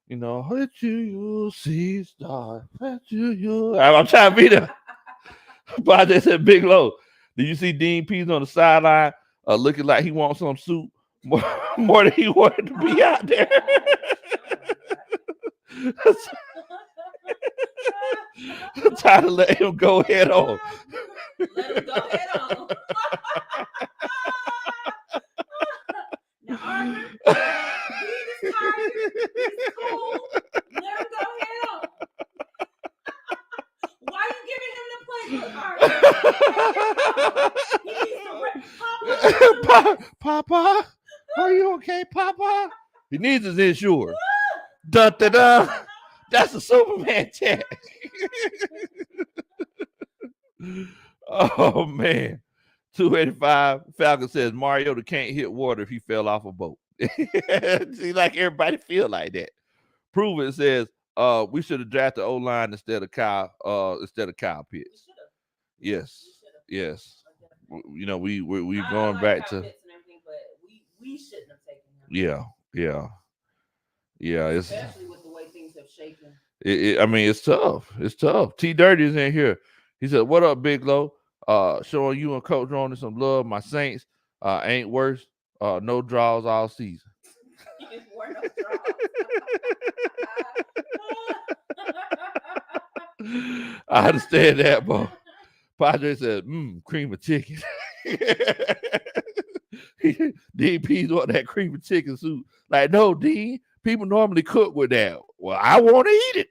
You know, let you see star. Let you. I'm trying to be there. But I just said Big Low. Did you see Dean Pease on the sideline looking like he wants some soup more than he wanted to be out there? I'm trying to let him go head on. Let him go head on. Now, Arthur, he's cool. Let him go head on. Why are you giving him the playbook, Arthur? He needs to Papa, are you okay, Papa? He needs his insurance. Dun, dun, dun. That's a Superman chat. Oh man. 285 Falcon says Mariota can't hit water if he fell off a boat. See, like everybody feel like that. Prove It says we should have drafted O-line instead of Kyle Pitts. Yes. You know, we're going back to we shouldn't have taken him. Yeah. It's especially with the way things have shaken. I mean, it's tough. T Dirty is in here. He said, "What up, Big Low? Showing you and Coach Ronnie some love. My Saints ain't worse. No draws all season." I understand that, but Padre said, cream of chicken. DP's want that cream of chicken soup. Like, no, Dean, people normally cook with that. Well, I want to eat it.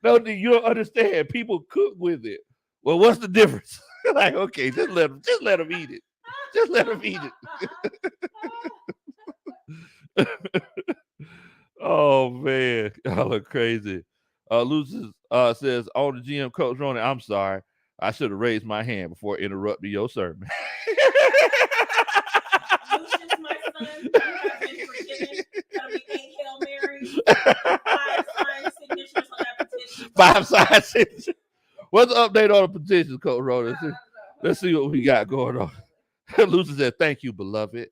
No, you don't understand. People cook with it. Well, what's the difference? Like, okay, just let them eat it. Just let them eat it. Oh man, y'all are crazy. Lucis says, "On the GM Coach Ronnie, I'm sorry. I should have raised my hand before interrupting your sermon." Lucius, my son, you have been forgiven. That'll be 8 Hail Marys, 5 signed signatures on that petition. 5 signed signatures. What's the update on the petitions, Coach Ronnie? Let's see what we got going on. Lucis said, "Thank you, beloved."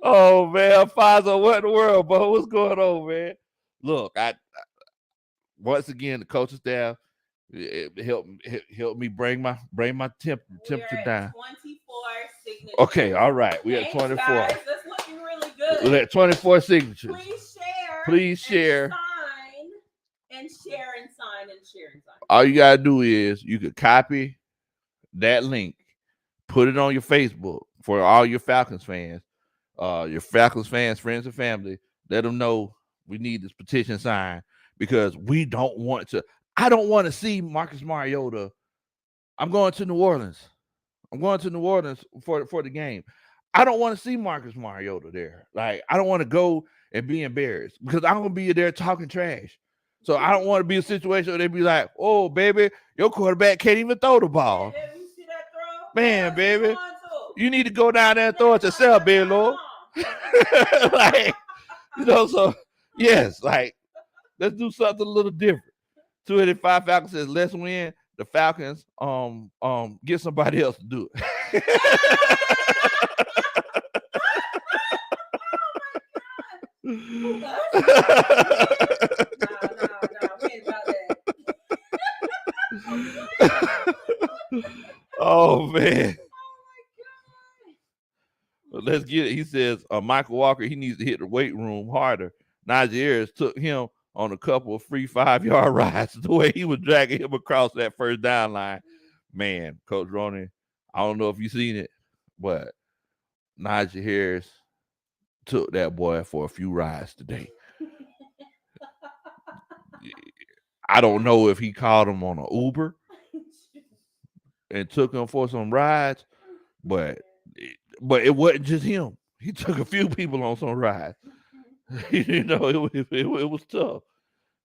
Oh man, Fonzo, what in the world, bro? What's going on, man? Look, I once again the coaching staff helped me bring my temperature down. 24 signatures. Okay, all right, we at 24. Guys, that's looking really good. We're at 24 signatures. Please share. And share and sign. All you gotta do is you could copy that link, put it on your Facebook for all your Falcons fans, friends and family. Let them know we need this petition signed because we don't want to. I don't want to see Marcus Mariota. I'm going to New Orleans. For the game. I don't want to see Marcus Mariota there. Like, I don't want to go and be embarrassed because I'm gonna be there talking trash. So I don't want to be a situation where they be like, "Oh, baby, your quarterback can't even throw the ball." Hey, you see that throw? Man, baby, you need to go down there and throw it yourself, Big Low. Like, so yes, like, let's do something a little different. 285 Falcons says, "Let's win." The Falcons, get somebody else to do it. No, we ain't about that. Oh man. Well, let's get it. He says, Michael Walker, he needs to hit the weight room harder. Najee Harris took him on a couple of free 5-yard rides. The way he was dragging him across that first down line. Man, Coach Ronnie, I don't know if you've seen it, but Najee Harris took that boy for a few rides today. I don't know if he called him on an Uber and took him for some rides, but it wasn't just him. He took a few people on some rides. You know, it was tough.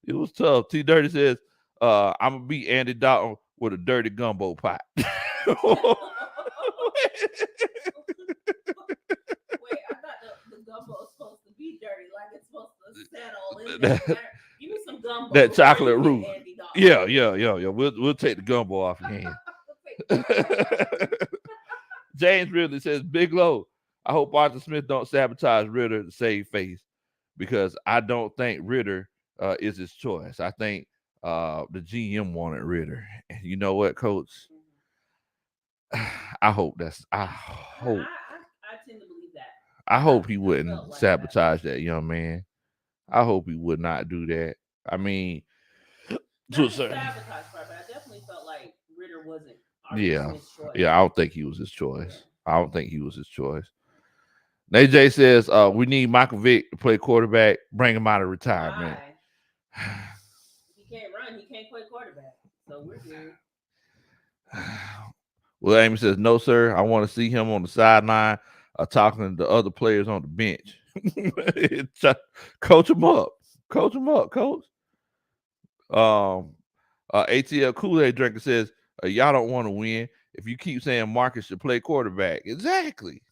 It was tough. T Dirty says, I'm gonna beat Andy Dalton with a dirty gumbo pot. Wait, I thought the gumbo was supposed to be dirty, like it's supposed to settle in there. Give me some gumbo. That chocolate roux. Yeah. We'll take the gumbo off your hand. James Ridley says, Big Low, I hope Arthur Smith don't sabotage Ritter to save face, because I don't think Ritter is his choice. I think the GM wanted Ritter. And you know what, Coach? I hope I tend to believe that. I hope he wouldn't sabotage that young man. I hope he would not do that. I mean, to a certain sabotage part, but I definitely felt like Ritter wasn't. Yeah, I don't think he was his choice. I don't think he was his choice. AJ says, we need Michael Vick to play quarterback, bring him out of retirement. He can't run, he can't play quarterback. So we're good. Well, Amy says, no, sir. I want to see him on the sideline talking to other players on the bench. Coach him up. Coach. ATL Kool-Aid Drinker says, y'all don't want to win if you keep saying Marcus should play quarterback. Exactly.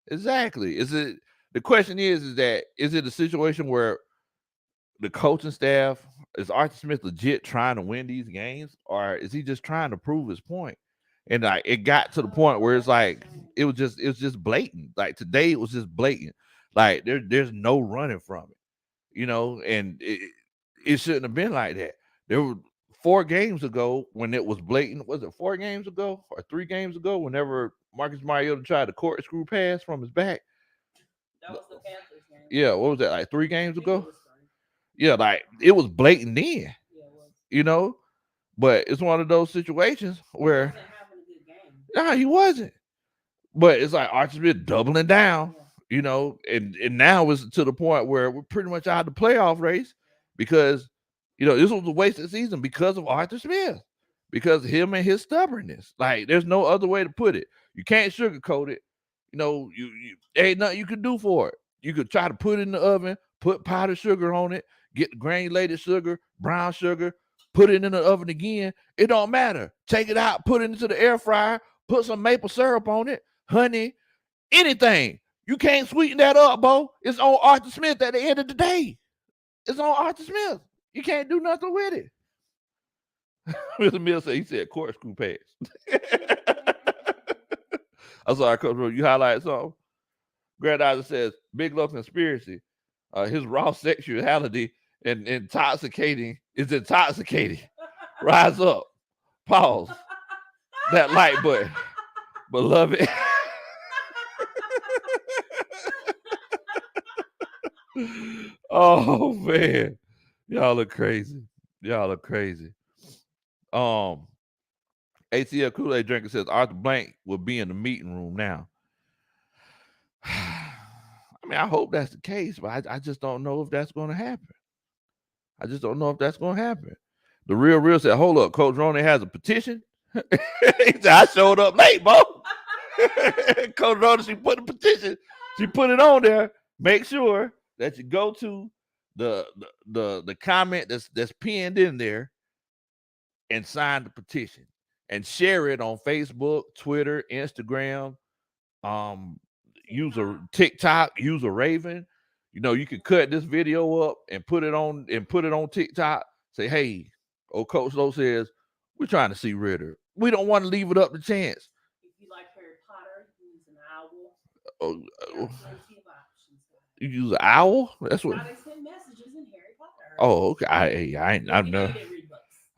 Is it, the question is that, is it a situation where the coaching staff, is Arthur Smith legit trying to win these games, or is he just trying to prove his point? And like, it got to the point where it's like, it was just blatant. Like today, it was just blatant. Like there's no running from it, you know, and it shouldn't have been like that. There were 4 games ago when it was blatant. Was it 4 games ago or 3 games ago? Whenever Marcus Mariota tried to corkscrew pass from his back. That was the Panthers game. Yeah, what was that, like 3 games ago? Yeah, like it was blatant then. Yeah, it was. You know, but it's one of those situations where he wasn't. But it's like Arthur Smith doubling down, you know, and now it's to the point where we're pretty much out of the playoff race because, you know, this was a wasted season because of Arthur Smith, because of him and his stubbornness. Like, there's no other way to put it. You can't sugarcoat it. You know, you ain't nothing you can do for it. You could try to put it in the oven, put powdered sugar on it, get the granulated sugar, brown sugar, put it in the oven again. It don't matter. Take it out, put it into the air fryer, put some maple syrup on it, honey, anything. You can't sweeten that up, Bo. It's on Arthur Smith at the end of the day. It's on Arthur Smith. You can't do nothing with it. Mr. Mills said, he said corkscrew pass. I'm sorry, Coach Bro, you highlight something? Grand Isaac says, Big Low Conspiracy. His raw sexuality and intoxicating is intoxicating. Rise up. Pause. That like button. Beloved. Oh man. Y'all are crazy. Y'all are crazy. ATL Kool-Aid Drinker says Arthur Blank will be in the meeting room now. I mean, I hope that's the case, but I just don't know if that's going to happen. I just don't know if that's going to happen. The real said, hold up, Coach Roney has a petition. He said, I showed up late, Bo. Coach Roney, she put a petition. She put it on there. Make sure that you go to the comment that's pinned in there and sign the petition and share it on Facebook, Twitter, Instagram, use a TikTok, use a Raven. You know, you can cut this video up and put it on TikTok. Say, hey, Coach Lowe says, we're trying to see Ritter. We don't want to leave it up to chance. If you like Harry Potter, you use an owl. You use an owl? That's what. They send messages in Harry Potter. Oh, okay.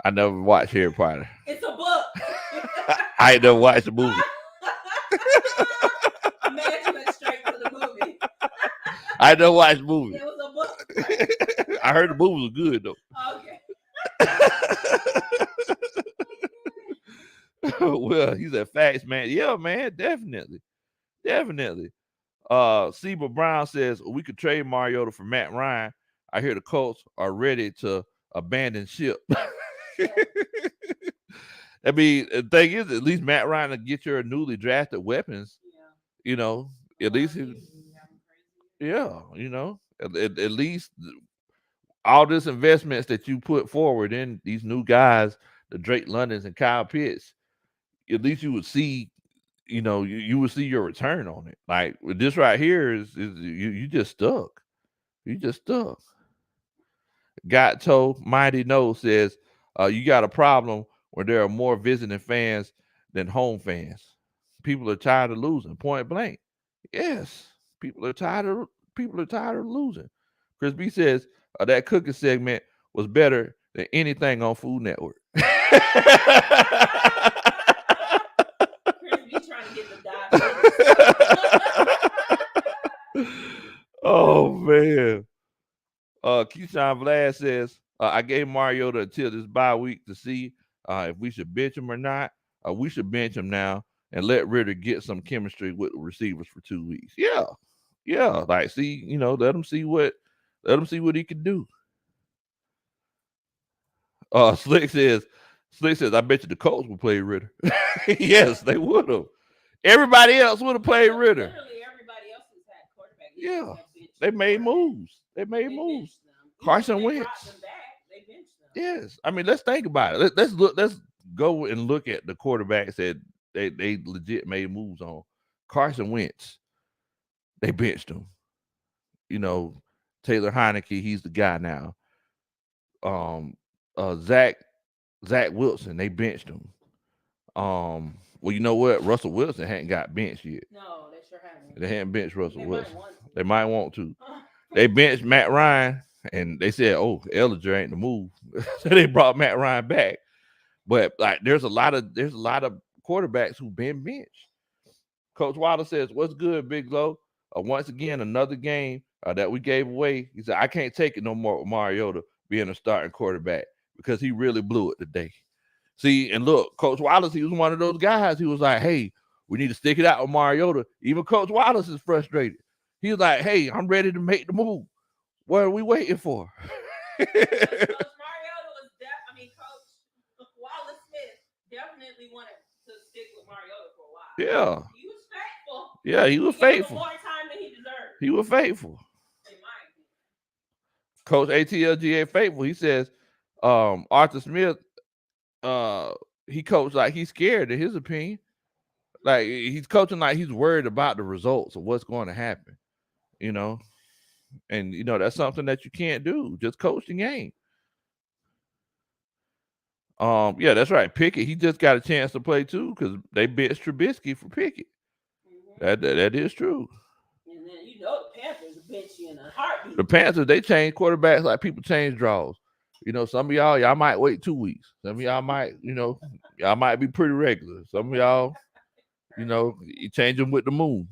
I never watched Harry Potter. It's a book. I ain't never watched the movie. Imagine it straight to the movie. I never watched the movie. It was a book. I heard the movie was good though. Okay. Well, he said facts, man. Yeah, man, definitely. Seba Brown says we could trade Mariota for Matt Ryan. I hear the Colts are ready to abandon ship. I mean, the thing is, at least Matt Ryan will get your newly drafted weapons. Yeah. You know, at least you know, at least all this investments that you put forward in these new guys, the Drake Londons and Kyle Pitts, at least you would see, you know, you would see your return on it. Like with this right here is you just stuck. You just stuck. Got Toe Mighty No says, you got a problem where there are more visiting fans than home fans. People are tired of losing, point blank. Yes, people are tired of losing. Chris B says that cooking segment was better than anything on Food Network. Chris B trying to get the diabetes. Oh man. Keyshawn Vlad says, I gave Mariota until this bye week to see if we should bench him or not. We should bench him now and let Ritter get some chemistry with the receivers for 2 weeks. Yeah. Like, see, you know, let him see what he can do. Slick says, I bet you the Colts would play Ritter. Yes, they would have. Everybody else would have played Ritter. Literally everybody else has had quarterback. Yeah. They made moves. Carson Wentz. Yes. I mean, let's think about it. Let's go and look at the quarterbacks that they legit made moves on. Carson Wentz. They benched him. You know, Taylor Heineke, he's the guy now. Zach Wilson, they benched him. Well, you know what? Russell Wilson hadn't got benched yet. No, they sure haven't. They hadn't benched Russell Wilson. They might want to. They benched Matt Ryan, and they said, "Oh, Ellinger ain't the move." So they brought Matt Ryan back. But like, there's a lot of quarterbacks who've been benched. Coach Wilder says, "What's good, Big Low? Once again, another game that we gave away." He said, "I can't take it no more with Mariota being a starting quarterback because he really blew it today." See, and look, Coach Wallace, he was one of those guys. He was like, "Hey, We need to stick it out with Mariota. Even Coach Wallace is frustrated. He's like, hey, I'm ready to make the move. What are we waiting for? Coach Mariota was Coach Wallace Smith definitely wanted to stick with Mariota for a while. Yeah. He was faithful. Yeah, he was faithful. More time than he deserved. He was faithful. Coach ATLGA faithful. He says, Arthur Smith, he coached like he's scared, in his opinion. Like he's coaching like he's worried about the results of what's going to happen, you know. And you know that's something that you can't do. Just coach the game. Yeah, that's right. Pickett, he just got a chance to play too because they benched Trubisky for Pickett. That is true. And then you know the Panthers will bench you in a heartbeat. The Panthers, they change quarterbacks like people change draws. You know, some of y'all might wait 2 weeks. Some of y'all might, y'all might be pretty regular. Some of y'all, you change them with the moon.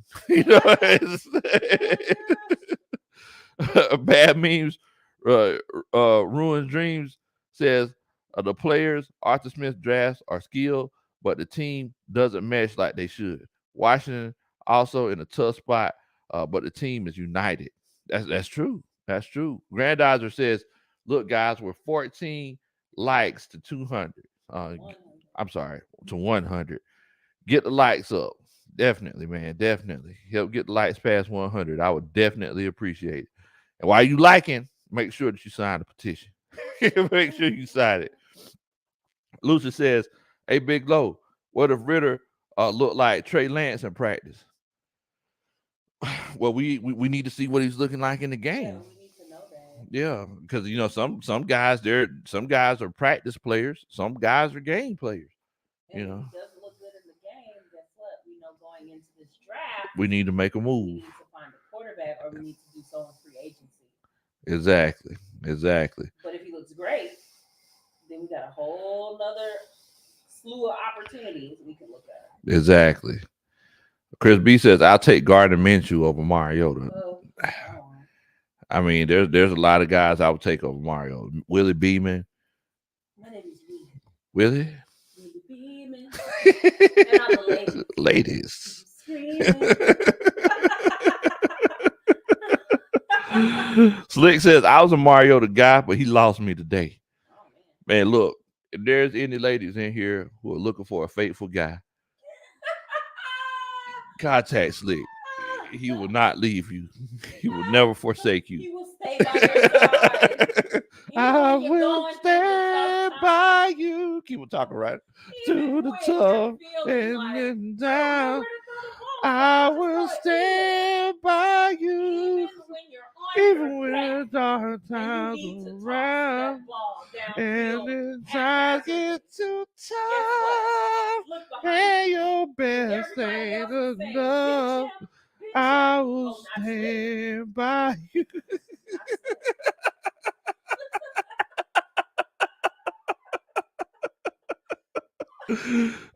Bad memes, ruins dreams says the players Arthur Smith drafts are skilled, but the team doesn't mesh like they should. Washington also in a tough spot, but the team is united. That's true. That's true. Grandizer says, look, guys, we're 14 likes to 200. I'm sorry, to 100. Get the likes up. Definitely, man. Definitely. Help get the likes past 100. I would definitely appreciate it. And while you liking, make sure that you sign the petition. Make sure you sign it. Lucy says, hey, Big Low, what if Ritter looked like Trey Lance in practice? Well, we need to see what he's looking like in the game. Yeah, we need to know that. Yeah, because some guys are practice players, some guys are game players. And if he doesn't look good in the game, guess what? We know going into this draft, we need to make a move. We need to find a quarterback, or we need to do so in free agency. Exactly. But if he looks great, then we got a whole nother slew of opportunities we can look at. Exactly. Chris B says, I'll take Gardner Minshew over Mariota. I mean, there's a lot of guys I would take over Mariota. Willie Beeman. My name is Willie. Willie Beeman. And I'm the ladies. Slick says, I was a Mariota guy, but he lost me today. Oh, man, look, if there's any ladies in here who are looking for a faithful guy, contact Slick. He will not leave you. He will never forsake you. He will stay by your side. I will stand by you. Keep on talking, right? To the top and then down. I will stand by you. Even when dark times around. And then times get too tough. And your best ain't enough. I will stand by you.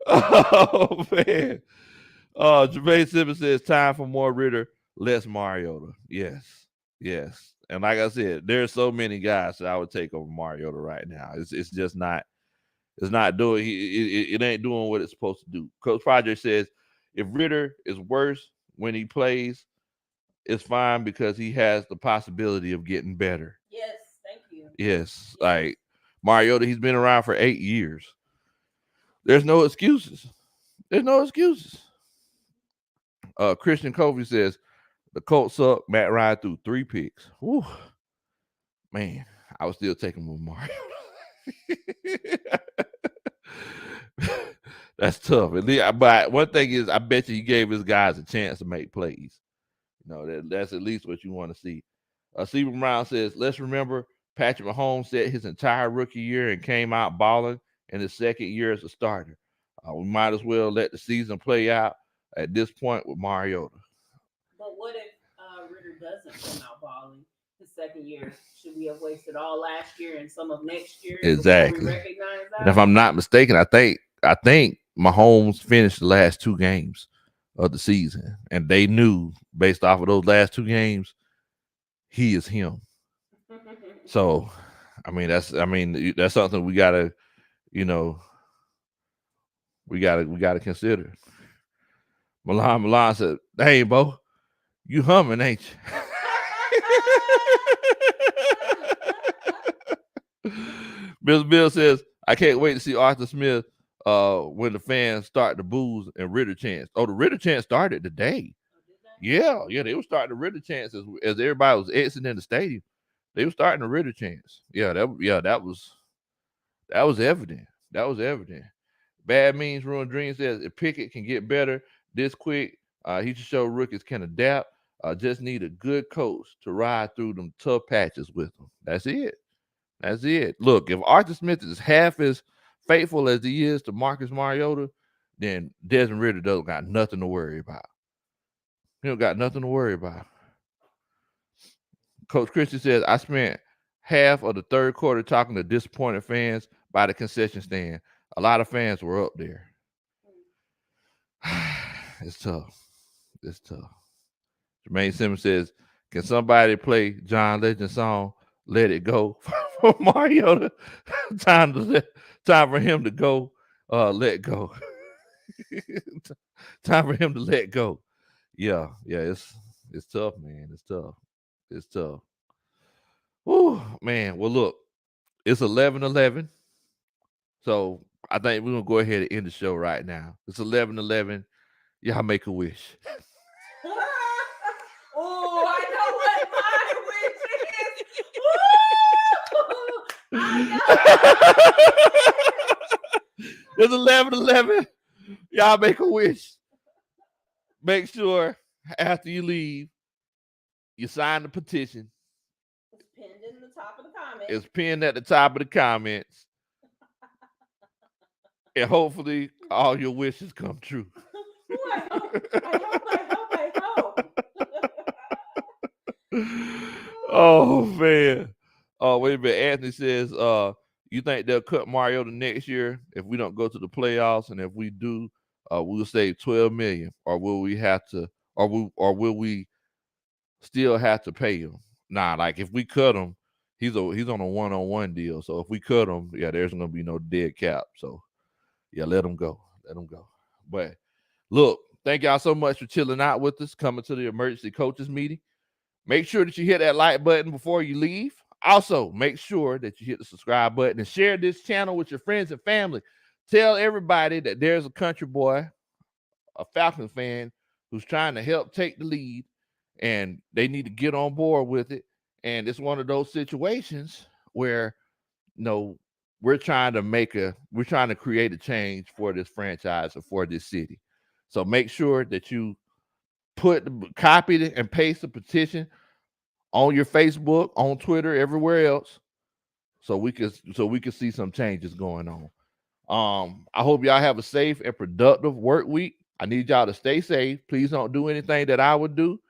Oh, man. Jermaine Simmons says, time for more Ritter, less Mariota. Yes. And like I said, there's so many guys that I would take over Mariota right now. It's just not. It's not doing. It ain't doing what it's supposed to do. Coach Project says, if Ritter is worse when he plays, it's fine because he has the possibility of getting better. Yes, thank you. Yes, like Mariota, he's been around for 8 years. There's no excuses. Christian Covey says, the Colts suck. Matt Ryan threw 3 picks. Whew. Man, I was still taking with Mariota. That's tough. But one thing is, I bet you he gave his guys a chance to make plays. That's at least what you want to see. Stephen Brown says, let's remember Patrick Mahomes set his entire rookie year and came out balling in his second year as a starter. We might as well let the season play out at this point with Mariota. But what if Ritter doesn't come out balling his second year? Should we have wasted all last year and some of next year? Exactly. We recognize that? And if I'm not mistaken, I think Mahomes finished the last 2 games of the season, and they knew based off of those last 2 games, he is him. So, that's something we gotta consider. Milan said, "Hey, Bo, you humming, ain't you?" Bill says, "I can't wait to see Arthur Smith when the fans start the boos and Ritter chants." Oh, the Ritter chant started today. Yeah, they were starting the Ritter chants as everybody was exiting the stadium. They were starting the Ritter chants. That was evident. That was evident. Bad Means Ruin Dreams says if Pickett can get better this quick, he should show rookies can adapt. Just need a good coach to ride through them tough patches with them. That's it. That's it. Look, if Arthur Smith is half as faithful as he is to Marcus Mariota, then Desmond Ritter doesn't got nothing to worry about. He don't got nothing to worry about. Coach Christie says, I spent half of the third quarter talking to disappointed fans by the concession stand. A lot of fans were up there. It's tough. It's tough. Jermaine Simmons says, can somebody play John Legend's song, Let It Go, for Mariota? Time for him to go, let go. Time for him to let go. Yeah, it's tough, man. It's tough. Oh, man. Well, look, it's 11:11. So I think we're going to go ahead and end the show right now. It's 11:11. Y'all make a wish. Oh, I know what my wish is. It's 11:11. Y'all make a wish. Make sure after you leave, you sign the petition. It's pinned in the top of the comments. It's pinned at the top of the comments. And hopefully all your wishes come true. I hope. Oh, man. Oh, wait a minute. Anthony says, you think they'll cut Mariota next year if we don't go to the playoffs? And if we do, we'll save $12 million, or will we have to, or will we still have to pay him? Nah, like if we cut him, he's on a one-on-one deal. So if we cut him, there's gonna be no dead cap. So let him go. Let him go. But look, thank y'all so much for chilling out with us, coming to the emergency coaches meeting. Make sure that you hit that like button before you leave. Also, make sure that you hit the subscribe button and share this channel with your friends and family. Tell everybody that there's a country boy, a Falcons fan, who's trying to help take the lead, and they need to get on board with it. And it's one of those situations where, we're trying to create a change for this franchise or for this city. So make sure that you copy it and paste the petition on your Facebook, on Twitter, everywhere else, so we can see some changes going on. I hope y'all have a safe and productive work week. I need y'all to stay safe. Please don't do anything that I would do.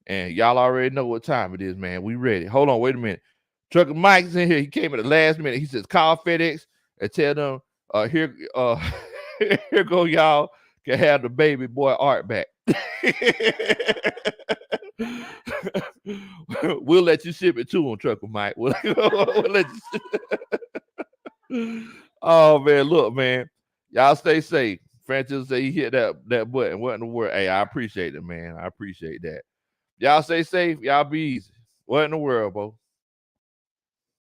And y'all already know what time it is, man. We ready. Hold on, wait a minute. Trucker Mike's in here. He came at the last minute. He says, call FedEx and tell them, here go y'all can have the baby boy Art back. We'll let you ship it to him, Trucker Mike. We'll let you Oh, man, look, man. Y'all stay safe. Francis say he hit that button. What in the world? Hey, I appreciate it, man. I appreciate that. Y'all stay safe. Y'all be easy. What in the world, bro?